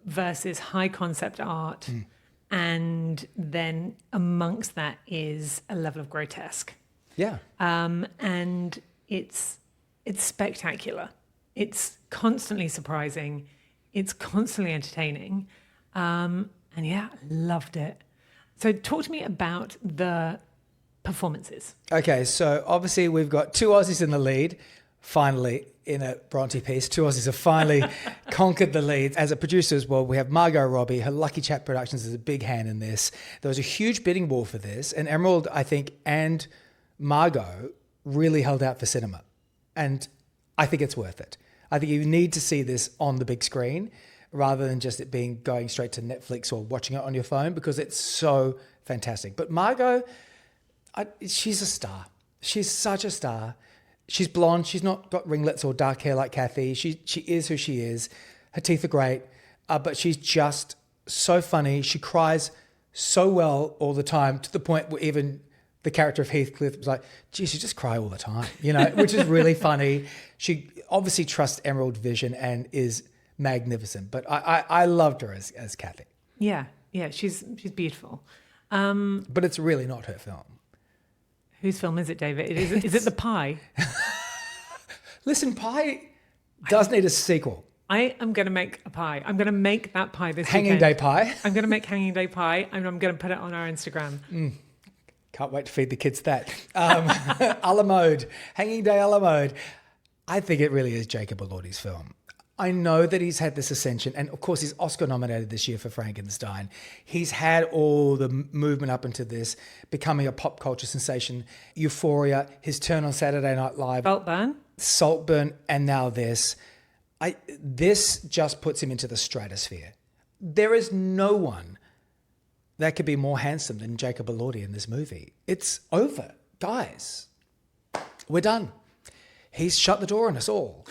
versus high concept art. And then amongst that is a level of grotesque. Yeah. And it's spectacular. It's constantly surprising. It's constantly entertaining. And yeah, loved it. So talk to me about the performances. Okay, so obviously we've got two Aussies in the lead, finally, in a Brontë piece. Two Aussies have finally conquered the lead. As a producer as well, we have Margot Robbie. Her Lucky Chap Productions is a big hand in this. There was a huge bidding war for this, and Emerald, I think, and Margot really held out for cinema. And I think it's worth it. I think you need to see this on the big screen rather than just it being going straight to Netflix or watching it on your phone, because it's so fantastic. But Margot, she's a star. She's such a star. She's blonde. She's not got ringlets or dark hair like Kathy. She is who she is. Her teeth are great, but she's just so funny. She cries so well all the time, to the point where even the character of Heathcliff was like, geez, you just cry all the time, which is really funny. She obviously trusts Emerald's vision and is magnificent, but I loved her as Kathy. Yeah, she's beautiful. But it's really not her film. Whose film is it, David? Is it The Pie? Listen, Pie does need a sequel. I am going to make a pie. I'm going to make that pie this Hanging weekend. Day Pie. I'm going to make Hanging Day Pie, and I'm going to put it on our Instagram. Can't wait to feed the kids that. A la mode. Hanging Day a la mode. I think it really is Jacob Elordi's film. I know that he's had this ascension, and of course he's Oscar nominated this year for Frankenstein. He's had all the movement up into this, becoming a pop culture sensation. Euphoria, his turn on Saturday Night Live. Saltburn, and now this. This just puts him into the stratosphere. There is no one that could be more handsome than Jacob Elordi in this movie. It's over. Guys, we're done. He's shut the door on us all.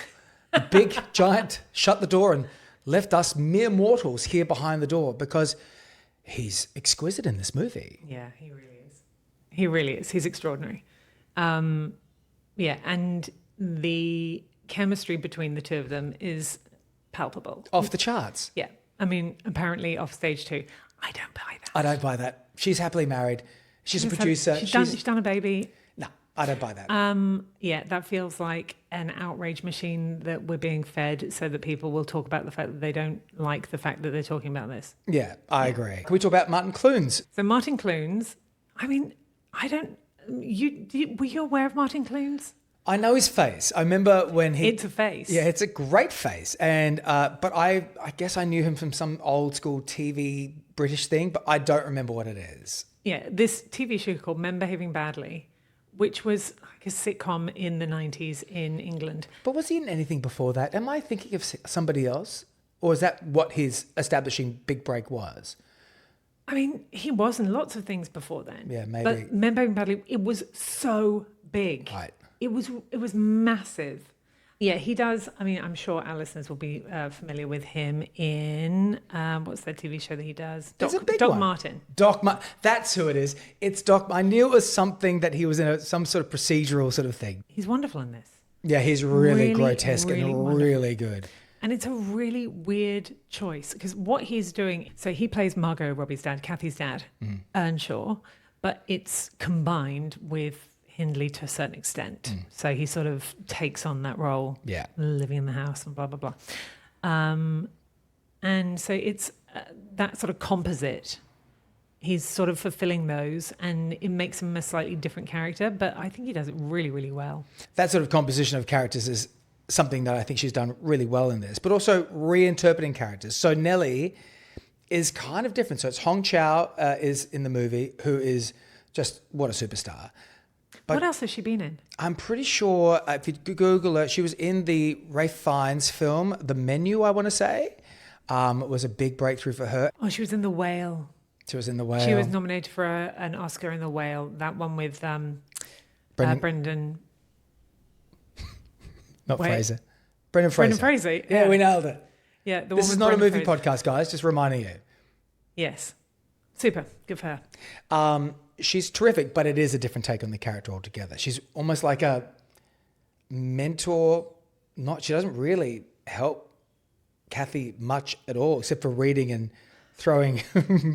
The big giant shut the door and left us mere mortals here behind the door because he's exquisite in this movie. Yeah, he really is. He really is. He's extraordinary. Yeah, and the chemistry between the two of them is palpable. Off the charts. Yeah. I mean, apparently off stage too. I don't buy that. I don't buy that. She's happily married. She's a producer. She's done a baby. No, I don't buy that. Yeah, that feels like an outrage machine that we're being fed so that people will talk about the fact that they don't like the fact that they're talking about this. Yeah, I agree. Can we talk about Martin Clunes? So Martin Clunes, I mean, were you aware of Martin Clunes? I know his face. I remember when he... It's a face. Yeah, it's a great face. And but I guess I knew him from some old school TV British thing, but I don't remember what it is. Yeah, this TV show called Men Behaving Badly, which was like a sitcom in the 90s in England. But was he in anything before that? Am I thinking of somebody else? Or is that what his establishing big break was? I mean, he was in lots of things before then. Yeah, maybe. But Men Behaving Badly, it was so big. Right. It was massive. Yeah, he does. I mean, I'm sure our listeners will be familiar with him in, what's that TV show that he does? It's a big Doc one. Martin. That's who it is. It's Doc. I knew it was something that he was in some sort of procedural sort of thing. He's wonderful in this. Yeah, he's really grotesque really and wonderful. really good. And it's a really weird choice because what he's doing, so he plays Margot Robbie's dad, Kathy's dad, Earnshaw, but it's combined with Hindley to a certain extent. So he sort of takes on that role, living in the house and blah, blah, blah. And so it's that sort of composite. He's sort of fulfilling those and it makes him a slightly different character, but I think he does it really, really well. That sort of composition of characters is something that I think she's done really well in this, but also reinterpreting characters. So Nellie is kind of different. So it's Hong Chow is in the movie, who is just, what a superstar. But what else has she been in? I'm pretty sure if you Google her, she was in the Ralph Fiennes film, The Menu, I want to say. It was a big breakthrough for her. Oh, she was in The Whale. She was in The Whale. She was nominated for an Oscar in The Whale. That one with Brendan. Not Wait. Fraser. Brendan Fraser. Brendan Fraser. Yeah, we nailed it. Yeah, the This one is with not a Brendan movie Fraser. podcast, guys. Just reminding you. Yes. Super. Good for her. She's terrific, but it is a different take on the character altogether. She's almost like a mentor. She doesn't really help Kathy much at all, except for reading and throwing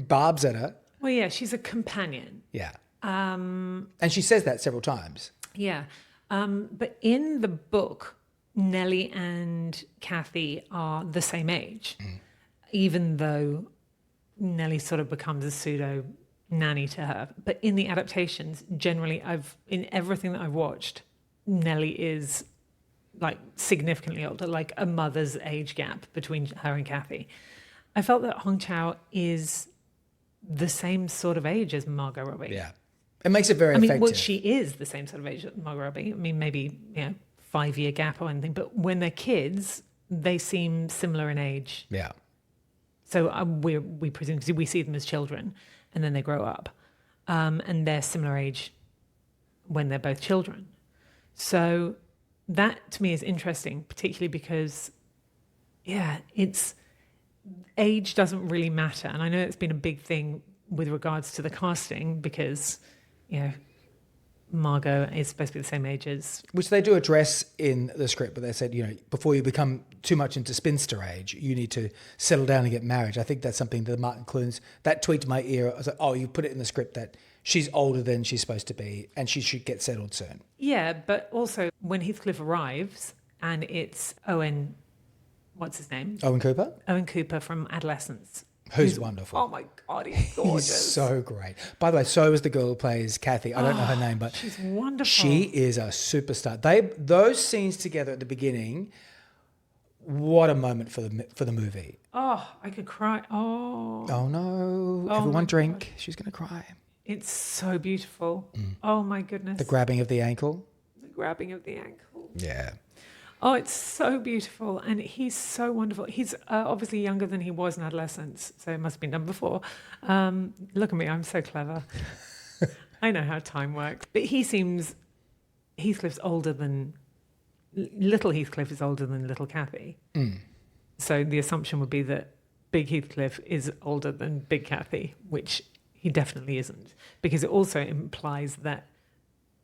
barbs at her. Well, yeah, she's a companion. Yeah. And she says that several times. Yeah. But in the book, Nellie and Kathy are the same age, even though Nellie sort of becomes a pseudo nanny to her. But in the adaptations, generally, in everything that I've watched, Nellie is like significantly older, like a mother's age gap between her and Kathy. I felt that Hong Chow is the same sort of age as Margot Robbie. Yeah. It makes it very effective. Well, she is the same sort of age as Margot Robbie. I mean, maybe 5-year gap or anything. But when they're kids, they seem similar in age. Yeah. So we presume, because we see them as children and then they grow up. And they're similar age when they're both children. So that to me is interesting, particularly because, it's age doesn't really matter. And I know it's been a big thing with regards to the casting because, Margot is supposed to be the same age as... Which they do address in the script, but they said, before you become too much into spinster age, you need to settle down and get married. I think that's something that Martin Clunes, that tweaked my ear. I was like, oh, you put it in the script that she's older than she's supposed to be and she should get settled soon. Yeah, but also when Heathcliff arrives and it's Owen, what's his name? Owen Cooper? Owen Cooper from Adolescence. Who's wonderful. Oh my God, he's gorgeous. He's so great. By the way, so is the girl who plays Kathy. I don't know her name, but she's wonderful. She is a superstar. Those scenes together at the beginning, what a moment for the movie. Oh, I could cry. Oh no. Everyone drink. God. She's going to cry. It's so beautiful. Oh my goodness. The grabbing of the ankle. The grabbing of the ankle. Yeah. Oh, it's so beautiful. And he's so wonderful. He's obviously younger than he was in adolescence, so it must have been done before. Look at me, I'm so clever. I know how time works. But Heathcliff's older than, little Heathcliff is older than little Cathy. So the assumption would be that big Heathcliff is older than big Cathy, which he definitely isn't. Because it also implies that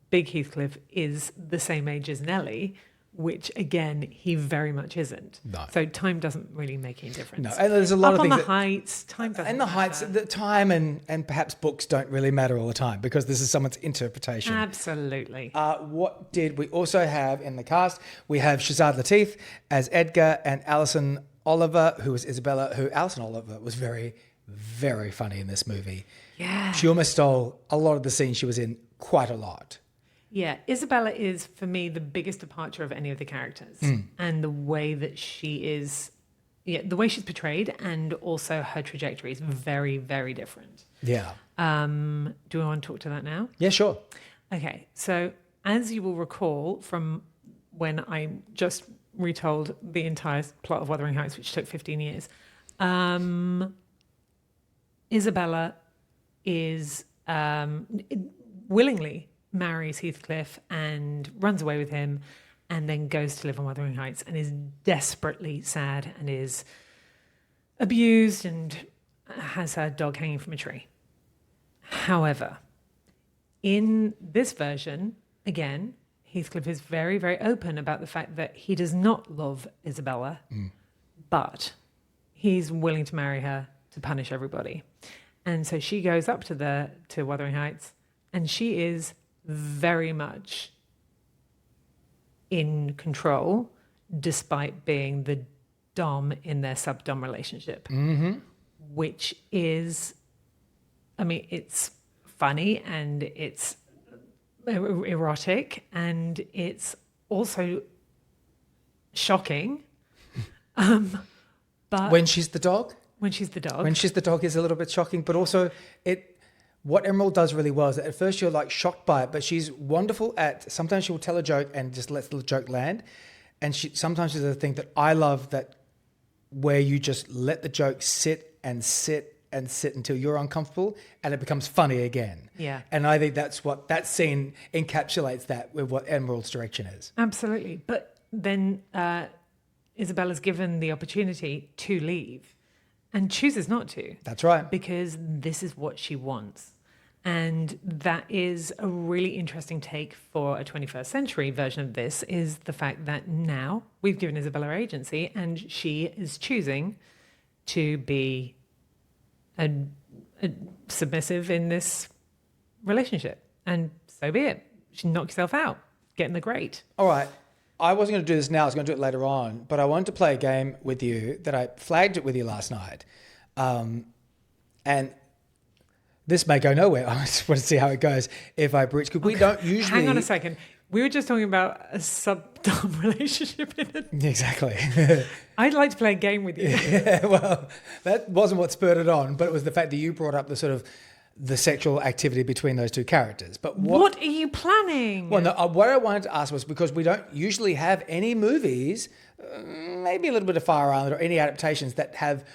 big Heathcliff is the same age as Nellie, which again he very much isn't. No. So time doesn't really make any difference. No, and there's a lot Up of on things. the Heights, time doesn't. And the Heights, the time and perhaps books don't really matter all the time because this is someone's interpretation. Absolutely. What did we also have in the cast? We have Shazad Latif as Edgar and Alison Oliver, who was Isabella. Who Alison Oliver was very, very funny in this movie. Yeah. She almost stole a lot of the scenes she was in, quite a lot. Yeah, Isabella is, for me, the biggest departure of any of the characters. And the way that she is, the way she's portrayed and also her trajectory is very, very different. Yeah. Do we want to talk to that now? Yeah, sure. Okay, so as you will recall from when I just retold the entire plot of Wuthering Heights, which took 15 years, Isabella is willingly marries Heathcliff and runs away with him and then goes to live on Wuthering Heights and is desperately sad and is abused and has her dog hanging from a tree. However, in this version, again, Heathcliff is very, very open about the fact that he does not love Isabella, but he's willing to marry her to punish everybody. And so she goes up to Wuthering Heights and she is very much in control despite being the dom in their sub-dom relationship, which is, I mean, it's funny and it's erotic and it's also shocking. But When she's the dog? when she's the dog. When she's the dog is a little bit shocking, but also what Emerald does really well is that at first you're like shocked by it, but she's wonderful at, sometimes she'll tell a joke and just lets the joke land. And sometimes she's the thing that I love, that where you just let the joke sit and sit and sit until you're uncomfortable and it becomes funny again. Yeah. And I think that's what that scene encapsulates, that with what Emerald's direction is. Absolutely. But then Isabella's given the opportunity to leave and chooses not to. That's right. Because this is what she wants. And that is a really interesting take for a 21st century version of this, is the fact that now we've given Isabella agency and she is choosing to be a submissive in this relationship. And so be it. She knocked herself out, getting the grade. All right. I wasn't going to do this now. I was going to do it later on, but I wanted to play a game with you that I flagged it with you last night. And this may go nowhere. I just want to see how it goes if I breach. Because we don't usually... Hang on a second. We were just talking about a sub-dom relationship in it. Exactly. I'd like to play a game with you. Yeah, well, that wasn't what spurred it on, but it was the fact that you brought up the sort of the sexual activity between those two characters. But what are you planning? Well, no, what I wanted to ask was, because we don't usually have any movies, maybe a little bit of Fire Island or any adaptations that have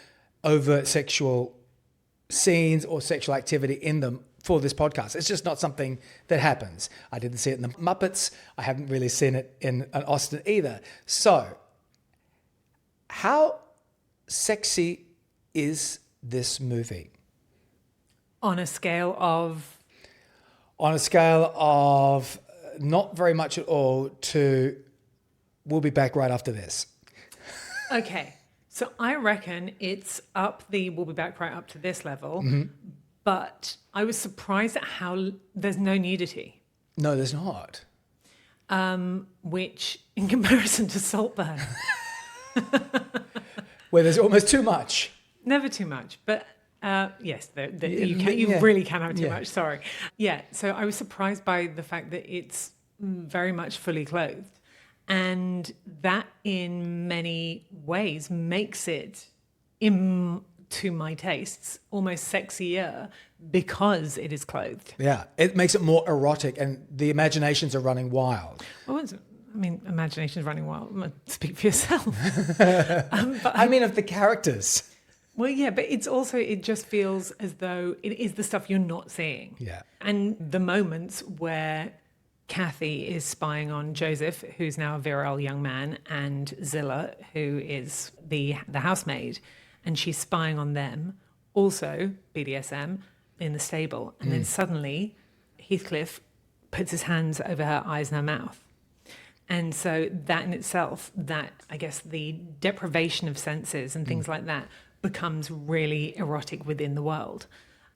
overt sexual scenes or sexual activity in them for this podcast. It's just not something that happens. I didn't see it in the Muppets. I haven't really seen it in an Austen either. So, how sexy is this movie? On a scale of... On a scale of not very much at all to we'll be back right after this. Okay. So I reckon it's we'll be back right up to this level. Mm-hmm. But I was surprised at how there's no nudity. No, there's not. Which, in comparison to Saltburn... Where there's almost too much. Never too much. But yes, you really can have too much. Sorry. Yeah. So I was surprised by the fact that it's very much fully clothed. And that in many ways makes it, to my tastes, almost sexier because it is clothed. Yeah, it makes it more erotic and the imaginations are running wild. Well, I mean, imagination's running wild. Speak for yourself. But I mean, of the characters. Well, yeah, but it's also, it just feels as though it is the stuff you're not seeing. Yeah. And the moments where Kathy is spying on Joseph, who's now a virile young man, and Zilla, who is the housemaid, and she's spying on them, also BDSM, in the stable. And then suddenly Heathcliff puts his hands over her eyes and her mouth. And so that in itself, that, I guess, the deprivation of senses and things like that becomes really erotic within the world.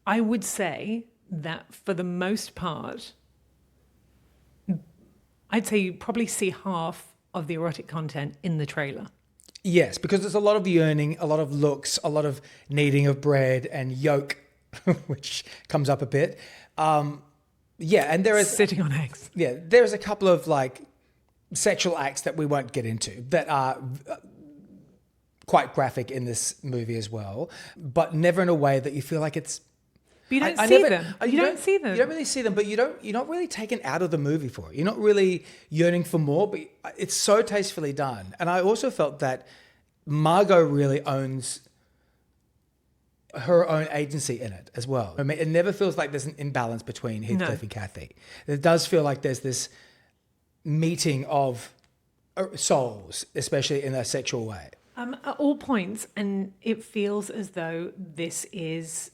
I would say that for the most part, I'd say you probably see half of the erotic content in the trailer. Yes, because there's a lot of yearning, a lot of looks, a lot of kneading of bread and yolk, which comes up a bit. Yeah, and there is... Sitting on eggs. Yeah, there's a couple of like sexual acts that we won't get into that are quite graphic in this movie as well, but never in a way that you feel like it's... But you don't see them. You don't see them. You don't really see them, but you're not really taken out of the movie for it. You're not really yearning for more, but it's so tastefully done. And I also felt that Margot really owns her own agency in it as well. I mean, it never feels like there's an imbalance between Heathcliff and Kathy. It does feel like there's this meeting of souls, especially in a sexual way. At all points, and it feels as though this is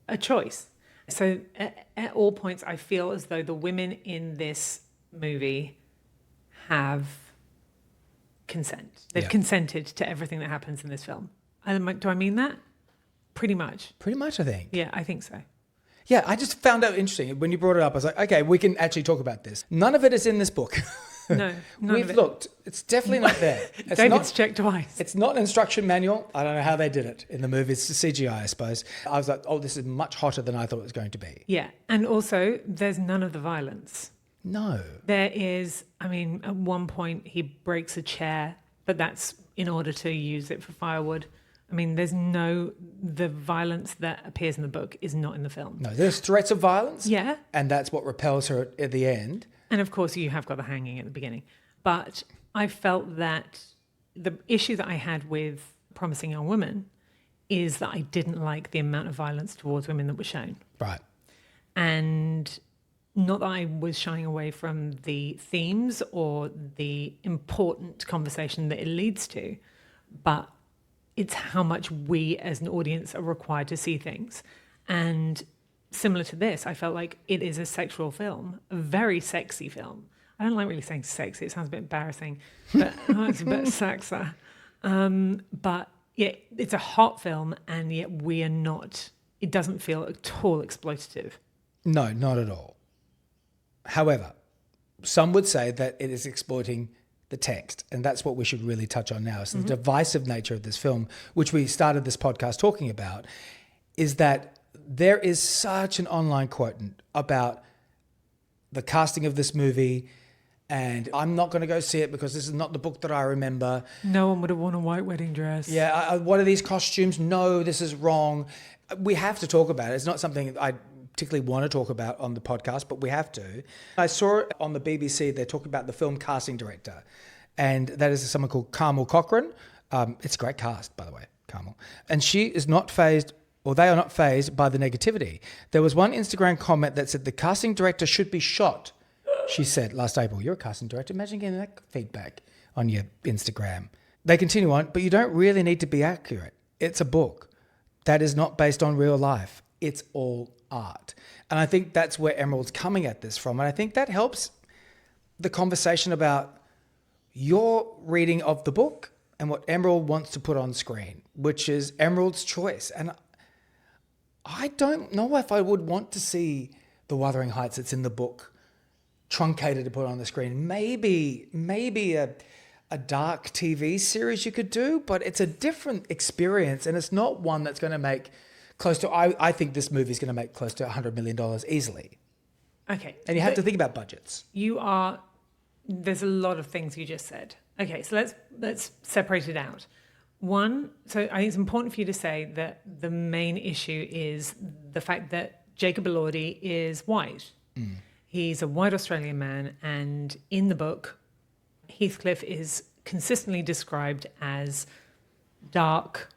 a choice. So at all points, I feel as though the women in this movie have consent. They've consented to everything that happens in this film. Do I mean that? Pretty much. Pretty much, I think. Yeah, I think so. Yeah, I just found out interesting. When you brought it up, I was like, okay, we can actually talk about this. None of it is in this book. No, We've looked. It's definitely not there. David's checked twice. It's not an instruction manual. I don't know how they did it in the movie. It's CGI, I suppose. I was like, oh, this is much hotter than I thought it was going to be. Yeah, and also there's none of the violence. No. There is, I mean, at one point he breaks a chair, but that's in order to use it for firewood. I mean, the violence that appears in the book is not in the film. No, there's threats of violence. Yeah. And that's what repels her at the end. And of course, you have got the hanging at the beginning. But I felt that the issue that I had with Promising Young Woman is that I didn't like the amount of violence towards women that was shown. Right. And not that I was shying away from the themes or the important conversation that it leads to, but it's how much we as an audience are required to see things. And similar to this, I felt like it is a sexual film, a very sexy film. I don't like really saying sexy. It sounds a bit embarrassing, but it's a bit sexy. But yeah, it's a hot film, and yet we are not, it doesn't feel at all exploitative. No, not at all. However, some would say that it is exploiting the text, and that's what we should really touch on now. So the divisive nature of this film, which we started this podcast talking about, is that there is such an online quotient about the casting of this movie, and I'm not going to go see it because this is not the book that I remember. No one would have worn a white wedding dress. Yeah, what are these costumes? No, this is wrong. We have to talk about it. It's not something I particularly want to talk about on the podcast, but we have to. I saw it on the BBC. They're talking about the film casting director, and that is someone called Carmel Cochran. It's a great cast, by the way, Carmel. And she is not fazed, or they are not fazed by the negativity. There was one Instagram comment that said, the casting director should be shot, she said last April. You're a casting director. Imagine getting that feedback on your Instagram. They continue on, but you don't really need to be accurate. It's a book that is not based on real life. It's all art. And I think that's where Emerald's coming at this from. And I think that helps the conversation about your reading of the book and what Emerald wants to put on screen, which is Emerald's choice. And I don't know if I would want to see the Wuthering Heights that's in the book truncated to put on the screen. Maybe a dark TV series you could do, but it's a different experience, and it's not one that's going to make close to, I think this movie is going to make close to $100 million easily. Okay. And you have to think about budgets. There's a lot of things you just said. Okay, so let's separate it out. One, so I think it's important for you to say that the main issue is the fact that Jacob Elordi is white. He's a white Australian man, and in the book, Heathcliff is consistently described as dark,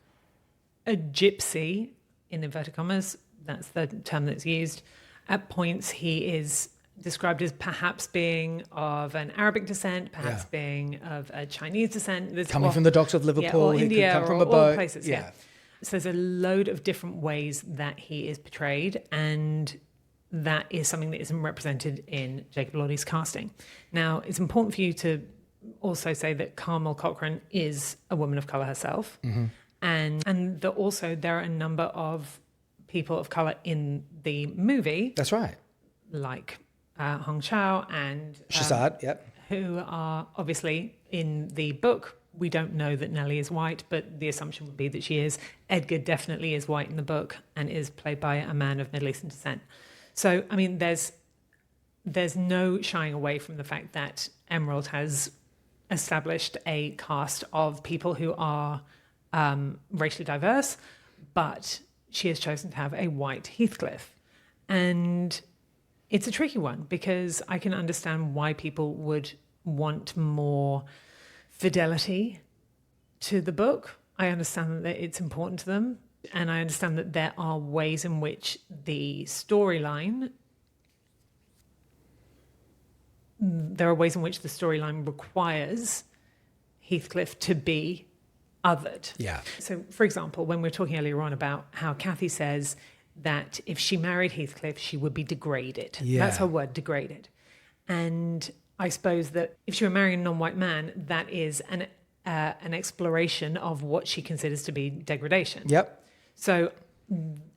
a gypsy, in inverted commas, that's the term that's used. At points, he is described as perhaps being of an Arabic descent, perhaps being of a Chinese descent. Coming from the docks of Liverpool, or he India, could come from or a boat. all places, So there's a load of different ways that he is portrayed, and that is something that isn't represented in Jacob Lawley's casting. Now, it's important for you to also say that Carmel Cochran is a woman of colour herself, and that also there are a number of people of colour in the movie. That's right. Like Hong Chau and Shazad, who are obviously in the book. We don't know that Nellie is white, but the assumption would be that she is. Edgar definitely is white in the book and is played by a man of Middle Eastern descent. So, I mean, there's no shying away from the fact that Emerald has established a cast of people who are racially diverse, but she has chosen to have a white Heathcliff. And it's a tricky one because I can understand why people would want more fidelity to the book. I understand that it's important to them, and I understand that there are ways in which the storyline requires Heathcliff to be othered. Yeah. So, for example, when we were talking earlier on about how Kathy says that if she married Heathcliff, she would be degraded. Yeah. That's her word, degraded. And I suppose that if she were marrying a non-white man, that is an exploration of what she considers to be degradation. Yep. So,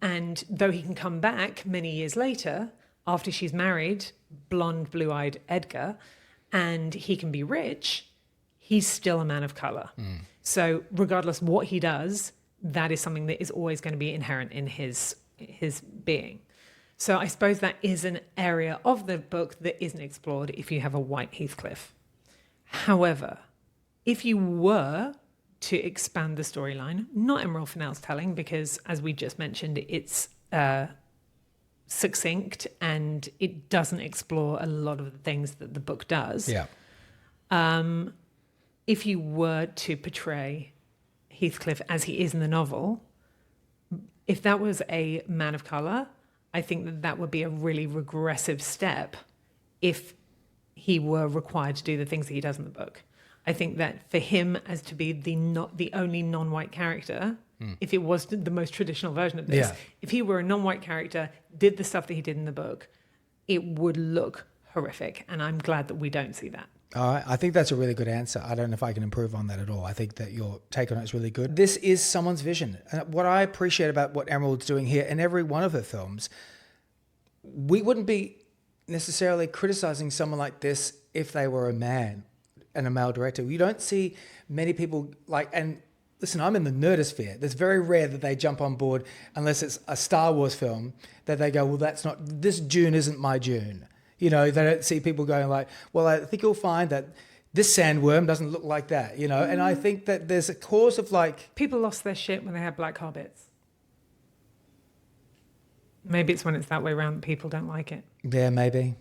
and though he can come back many years later, after she's married blonde, blue-eyed Edgar, and he can be rich, he's still a man of colour. So regardless what he does, that is something that is always going to be inherent in his being. So I suppose that is an area of the book that isn't explored if you have a white Heathcliff. However, if you were to expand the storyline, not Emerald Fennell's telling, because as we just mentioned, it's succinct and it doesn't explore a lot of the things that the book does. Yeah. If you were to portray Heathcliff as he is in the novel, if that was a man of colour, I think that that would be a really regressive step if he were required to do the things that he does in the book. I think that for him as to be the only non-white character, if it was the most traditional version of this, if he were a non-white character, did the stuff that he did in the book, it would look horrific. And I'm glad that we don't see that. All right. I think that's a really good answer. I don't know if I can improve on that at all. I think that your take on it is really good. This is someone's vision. And what I appreciate about what Emerald's doing here in every one of her films, we wouldn't be necessarily criticizing someone like this if they were a man and a male director. You don't see many people like, and listen, I'm in the nerdosphere. It's very rare that they jump on board unless it's a Star Wars film that they go, well, this Dune isn't my Dune. You know, they don't see people going like, well, I think you'll find that this sandworm doesn't look like that, you know? And I think that there's a cause of like... People lost their shit when they had black hobbits. Maybe it's when it's that way around that people don't like it. Yeah, maybe.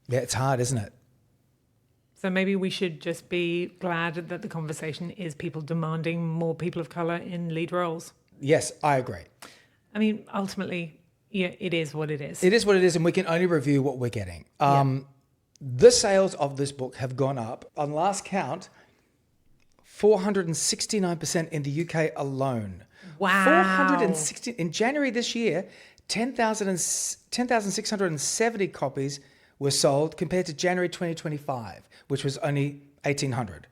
Yeah, it's hard, isn't it? So maybe we should just be glad that the conversation is people demanding more people of colour in lead roles. Yes, I agree. I mean, ultimately... yeah, it is what it is. It is what it is, and we can only review what we're getting. The sales of this book have gone up, on last count, 469% in the UK alone. Wow. 460 in January this year, 10,670 copies were sold compared to January 2025, which was only 1,800.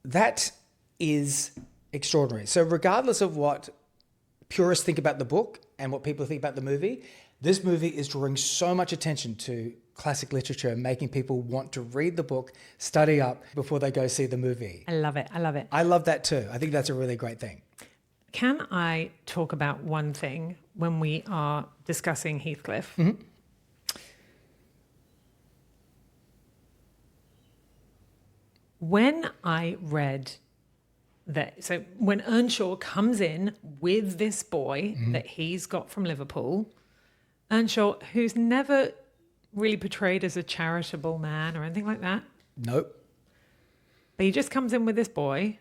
That is extraordinary. So regardless of what purists think about the book and what people think about the movie, this movie is drawing so much attention to classic literature, making people want to read the book, study up before they go see the movie. I love it. I love it. I love that too. I think that's a really great thing. Can I talk about one thing when we are discussing Heathcliff? Mm-hmm. When I read that, so when Earnshaw comes in with this boy that he's got from Liverpool, Earnshaw, who's never really portrayed as a charitable man or anything like that. Nope. But he just comes in with this boy.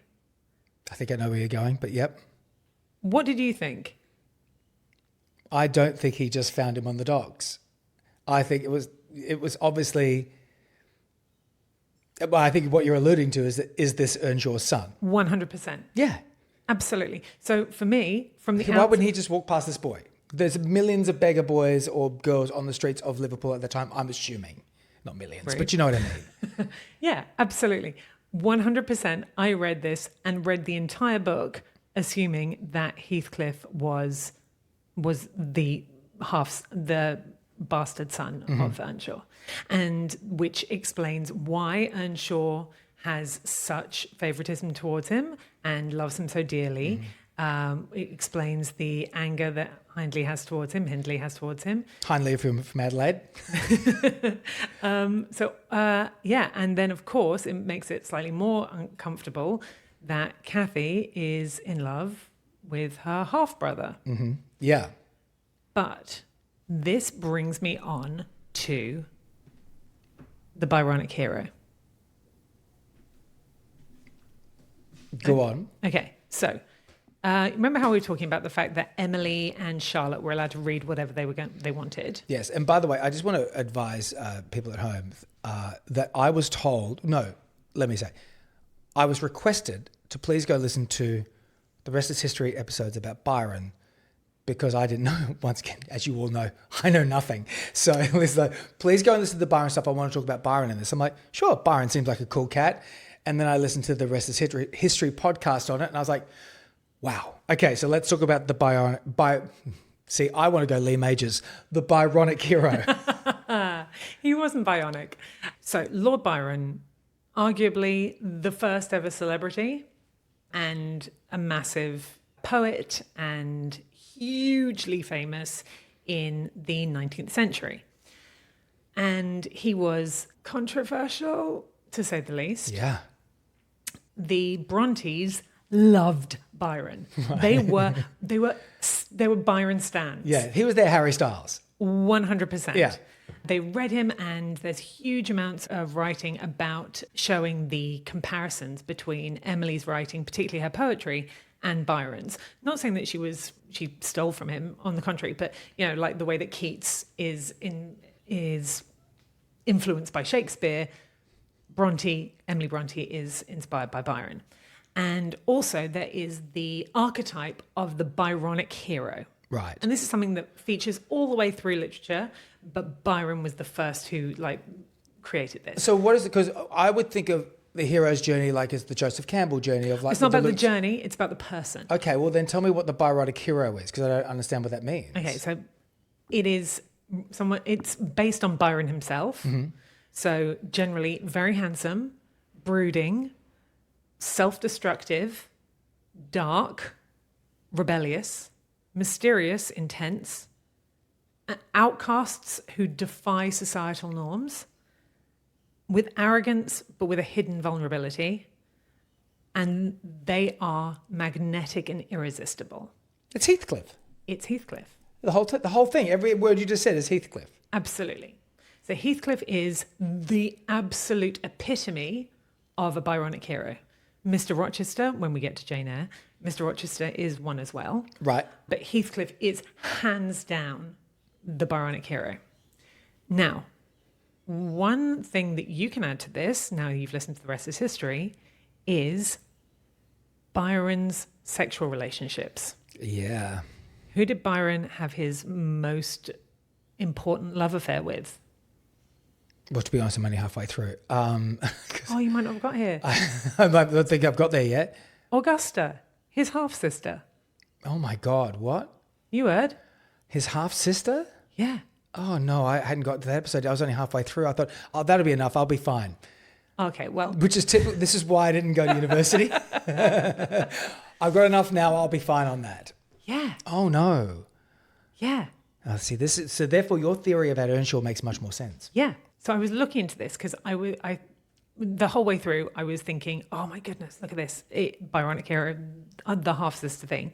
I think I know where you're going, but yep. What did you think? I don't think he just found him on the docks. I think it was obviously. Well, I think what you're alluding to is this Earnshaw's son? 100%. Yeah. Absolutely. So for me, from the Why wouldn't he just walk past this boy? There's millions of beggar boys or girls on the streets of Liverpool at the time, I'm assuming. Not millions, Right. but you know what I mean. Yeah, absolutely. 100%. I read this and read the entire book assuming that Heathcliff was the bastard son of Earnshaw, and which explains why Earnshaw has such favoritism towards him and loves him so dearly. It explains the anger that Hindley has towards him. Hindley from Adelaide. And then of course it makes it slightly more uncomfortable that Cathy is in love with her half-brother. Mm-hmm. Yeah. But this brings me on to the Byronic hero. Go on. Okay, so remember how we were talking about the fact that Emily and Charlotte were allowed to read whatever they wanted? Yes, and by the way, I just want to advise people at home that I was told, I was requested to please go listen to the Rest is History episodes about Byron, because I didn't know, once again, as you all know, I know nothing. So it was like, please go and listen to the Byron stuff. I want to talk about Byron in this. I'm like, sure, Byron seems like a cool cat. And then I listened to the Rest is History podcast on it, and I was like, wow. Okay, so let's talk about the See, I want to go Lee Majors, the Byronic hero. He wasn't bionic. So Lord Byron, arguably the first ever celebrity and a massive poet and hugely famous in the 19th century. And he was controversial, to say the least. Yeah. The Brontës loved Byron. Right. They were Byron stans. Yeah, he was their Harry Styles. 100%. Yeah. They read him, and there's huge amounts of writing about showing the comparisons between Emily's writing, particularly her poetry, and Byron's. Not saying that she stole from him, on the contrary, but like the way that Keats is influenced by Shakespeare, Emily Brontë is inspired by Byron. And also there is the archetype of the Byronic hero. Right. And this is something that features all the way through literature, but Byron was the first who created this. So what is it? Because I would think of the hero's journey like as the Joseph Campbell journey of It's not about the journey, it's about the person. Okay, well then tell me what the Byronic hero is, because I don't understand what that means. Okay, so it's based on Byron himself. Mm-hmm. So generally very handsome, brooding, self-destructive, dark, rebellious, mysterious, intense, outcasts who defy societal norms, with arrogance but with a hidden vulnerability, and they are magnetic and irresistible. It's Heathcliff. It's Heathcliff. The whole thing, every word you just said is Heathcliff. Absolutely. So Heathcliff is the absolute epitome of a Byronic hero. Mr. Rochester, when we get to Jane Eyre, Mr. Rochester is one as well. Right. But Heathcliff is hands down the Byronic hero. Now, one thing that you can add to this, now you've listened to The Rest is History, is Byron's sexual relationships. Yeah. Who did Byron have his most important love affair with? Well, to be honest, I'm only halfway through. You might not have got here. I don't think I've got there yet. Augusta, his half-sister. Oh my God, what? You heard? His half-sister? Yeah. Oh no, I hadn't got to that episode. I was only halfway through. I thought, that'll be enough. I'll be fine. Okay, well. Which is typical. This is why I didn't go to university. I've got enough now. I'll be fine on that. Yeah. Oh no. Yeah. See, so therefore your theory about Earnshaw makes much more sense. Yeah. So I was looking into this because I the whole way through I was thinking, oh my goodness, look at this, Byronic hero, the half-sister thing.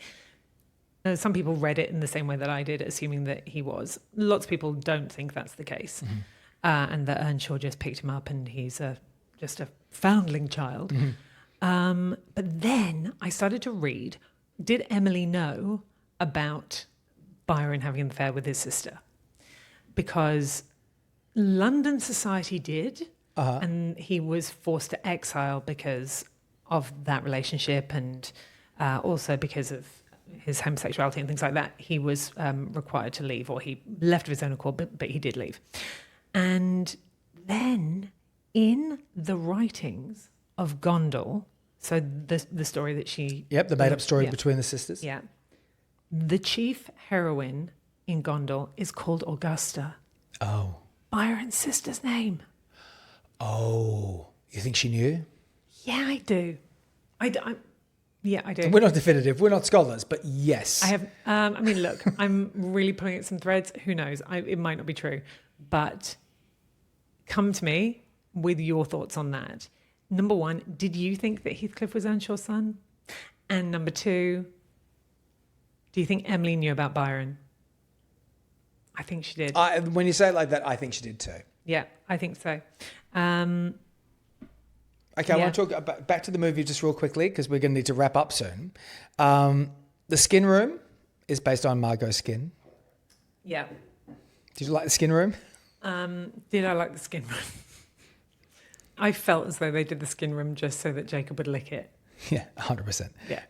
Some people read it in the same way that I did, assuming that he was. Lots of people don't think that's the case. Mm-hmm. and that Earnshaw just picked him up and he's just a foundling child. But then I started to read, did Emily know about Byron having an affair with his sister? Because London society did, and he was forced to exile because of that relationship, and also because of his homosexuality and things like that. He was required to leave, or he left of his own accord, but he did leave. And then in the writings of Gondal, so the story that she... Yep, the made-up story between the sisters. Yeah. The chief heroine in Gondal is called Augusta. Oh. Byron's sister's name. Oh. You think she knew? Yeah, I do. I do. We're not definitive. We're not scholars, but yes. I have. I mean, look, I'm really pulling at some threads. Who knows? It might not be true. But come to me with your thoughts on that. Number one, did you think that Heathcliff was Earnshaw's son? And number two, do you think Emily knew about Byron? I think she did. When you say it like that, I think she did too. Yeah, I think so. Okay, I want to talk back to the movie just real quickly because we're going to need to wrap up soon. The skin room is based on Margot's skin. Yeah. Did you like the skin room? Did I like the skin room? I felt as though they did the skin room just so that Jacob would lick it. Yeah, 100%. Yeah.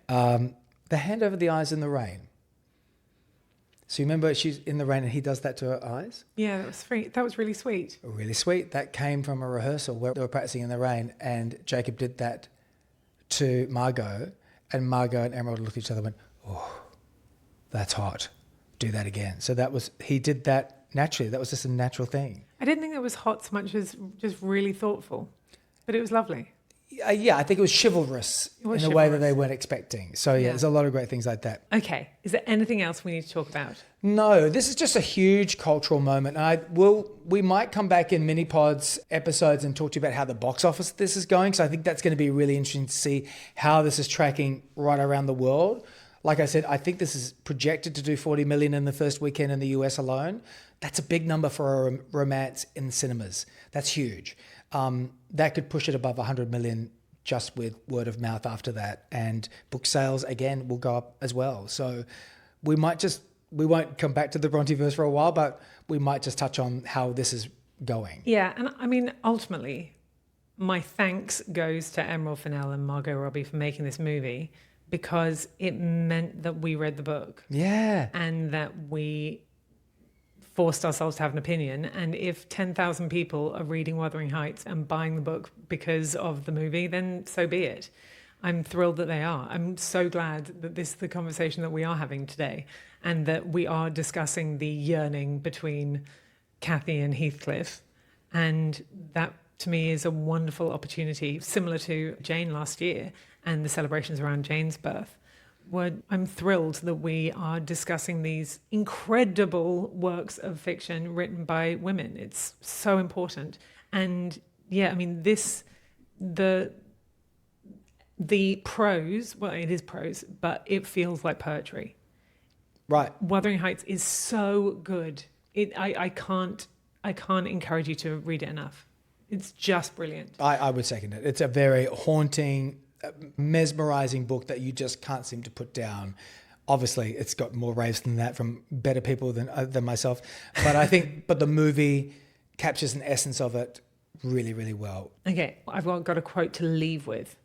The hand over the eyes in the rain. So you remember she's in the rain and he does that to her eyes? Yeah, that was sweet. That was really sweet. Really sweet. That came from a rehearsal where they were practicing in the rain and Jacob did that to Margot, and Margot and Emerald looked at each other and went, oh, that's hot. Do that again. So he did that naturally. That was just a natural thing. I didn't think it was hot so much as just really thoughtful, but it was lovely. Yeah, I think it was chivalrous in a way that they weren't expecting. So yeah, there's a lot of great things like that. Okay, is there anything else we need to talk about? No, this is just a huge cultural moment. We might come back in mini pods episodes and talk to you about how the box office this is going. So I think that's going to be really interesting to see how this is tracking right around the world. Like I said, I think this is projected to do 40 million in the first weekend in the US alone. That's a big number for a romance in the cinemas. That's huge. That could push it above 100 million just with word of mouth after that. And book sales, again, will go up as well. So we won't come back to the Brontëverse for a while, but we might just touch on how this is going. Yeah, and I mean, ultimately, my thanks goes to Emerald Fennell and Margot Robbie for making this movie, because it meant that we read the book. Yeah. And that we forced ourselves to have an opinion. And if 10,000 people are reading Wuthering Heights and buying the book because of the movie, then so be it. I'm thrilled that they are. I'm so glad that this is the conversation that we are having today, and that we are discussing the yearning between Cathy and Heathcliff. And that, to me, is a wonderful opportunity, similar to Jane last year and the celebrations around Jane's birth. I'm thrilled that we are discussing these incredible works of fiction written by women. It's so important. And yeah, I mean, the prose, well, it is prose, but it feels like poetry. Right. Wuthering Heights is so good. I can't encourage you to read it enough. It's just brilliant. I would second it. It's a very haunting, mesmerizing book that you just can't seem to put down. Obviously, it's got more raves than that from better people than myself. But I think, the movie captures an essence of it really, really well. Okay, I've got a quote to leave with.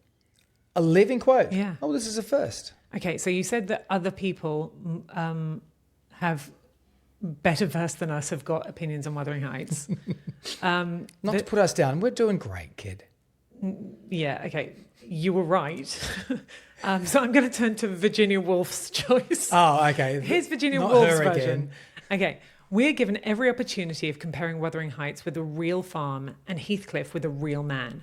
A living quote? Yeah. Oh, this is a first. Okay, so you said that other people have better verse than us, have got opinions on Wuthering Heights. Not to put us down. We're doing great, kid. Yeah, okay. You were right. So I'm going to turn to Virginia Woolf's choice. Oh, okay. Here's Virginia Not Woolf's her version. again. Okay. We're given every opportunity of comparing Wuthering Heights with a real farm and Heathcliff with a real man.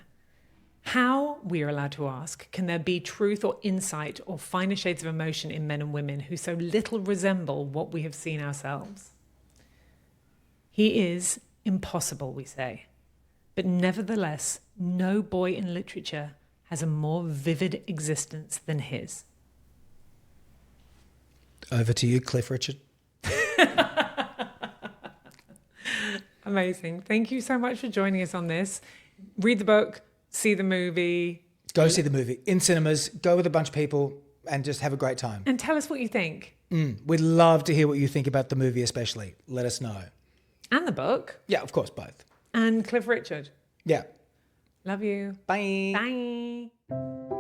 How, we are allowed to ask, can there be truth or insight or finer shades of emotion in men and women who so little resemble what we have seen ourselves? He is impossible, we say. But nevertheless, no boy in literature has a more vivid existence than his. Over to you, Cliff Richard. Amazing. Thank you so much for joining us on this. Read the book, see the movie. Go see the movie in cinemas, go with a bunch of people and just have a great time. And tell us what you think. We'd love to hear what you think about the movie especially. Let us know. And the book. Yeah, of course, both. And Cliff Richard. Yeah. Love you. Bye. Bye.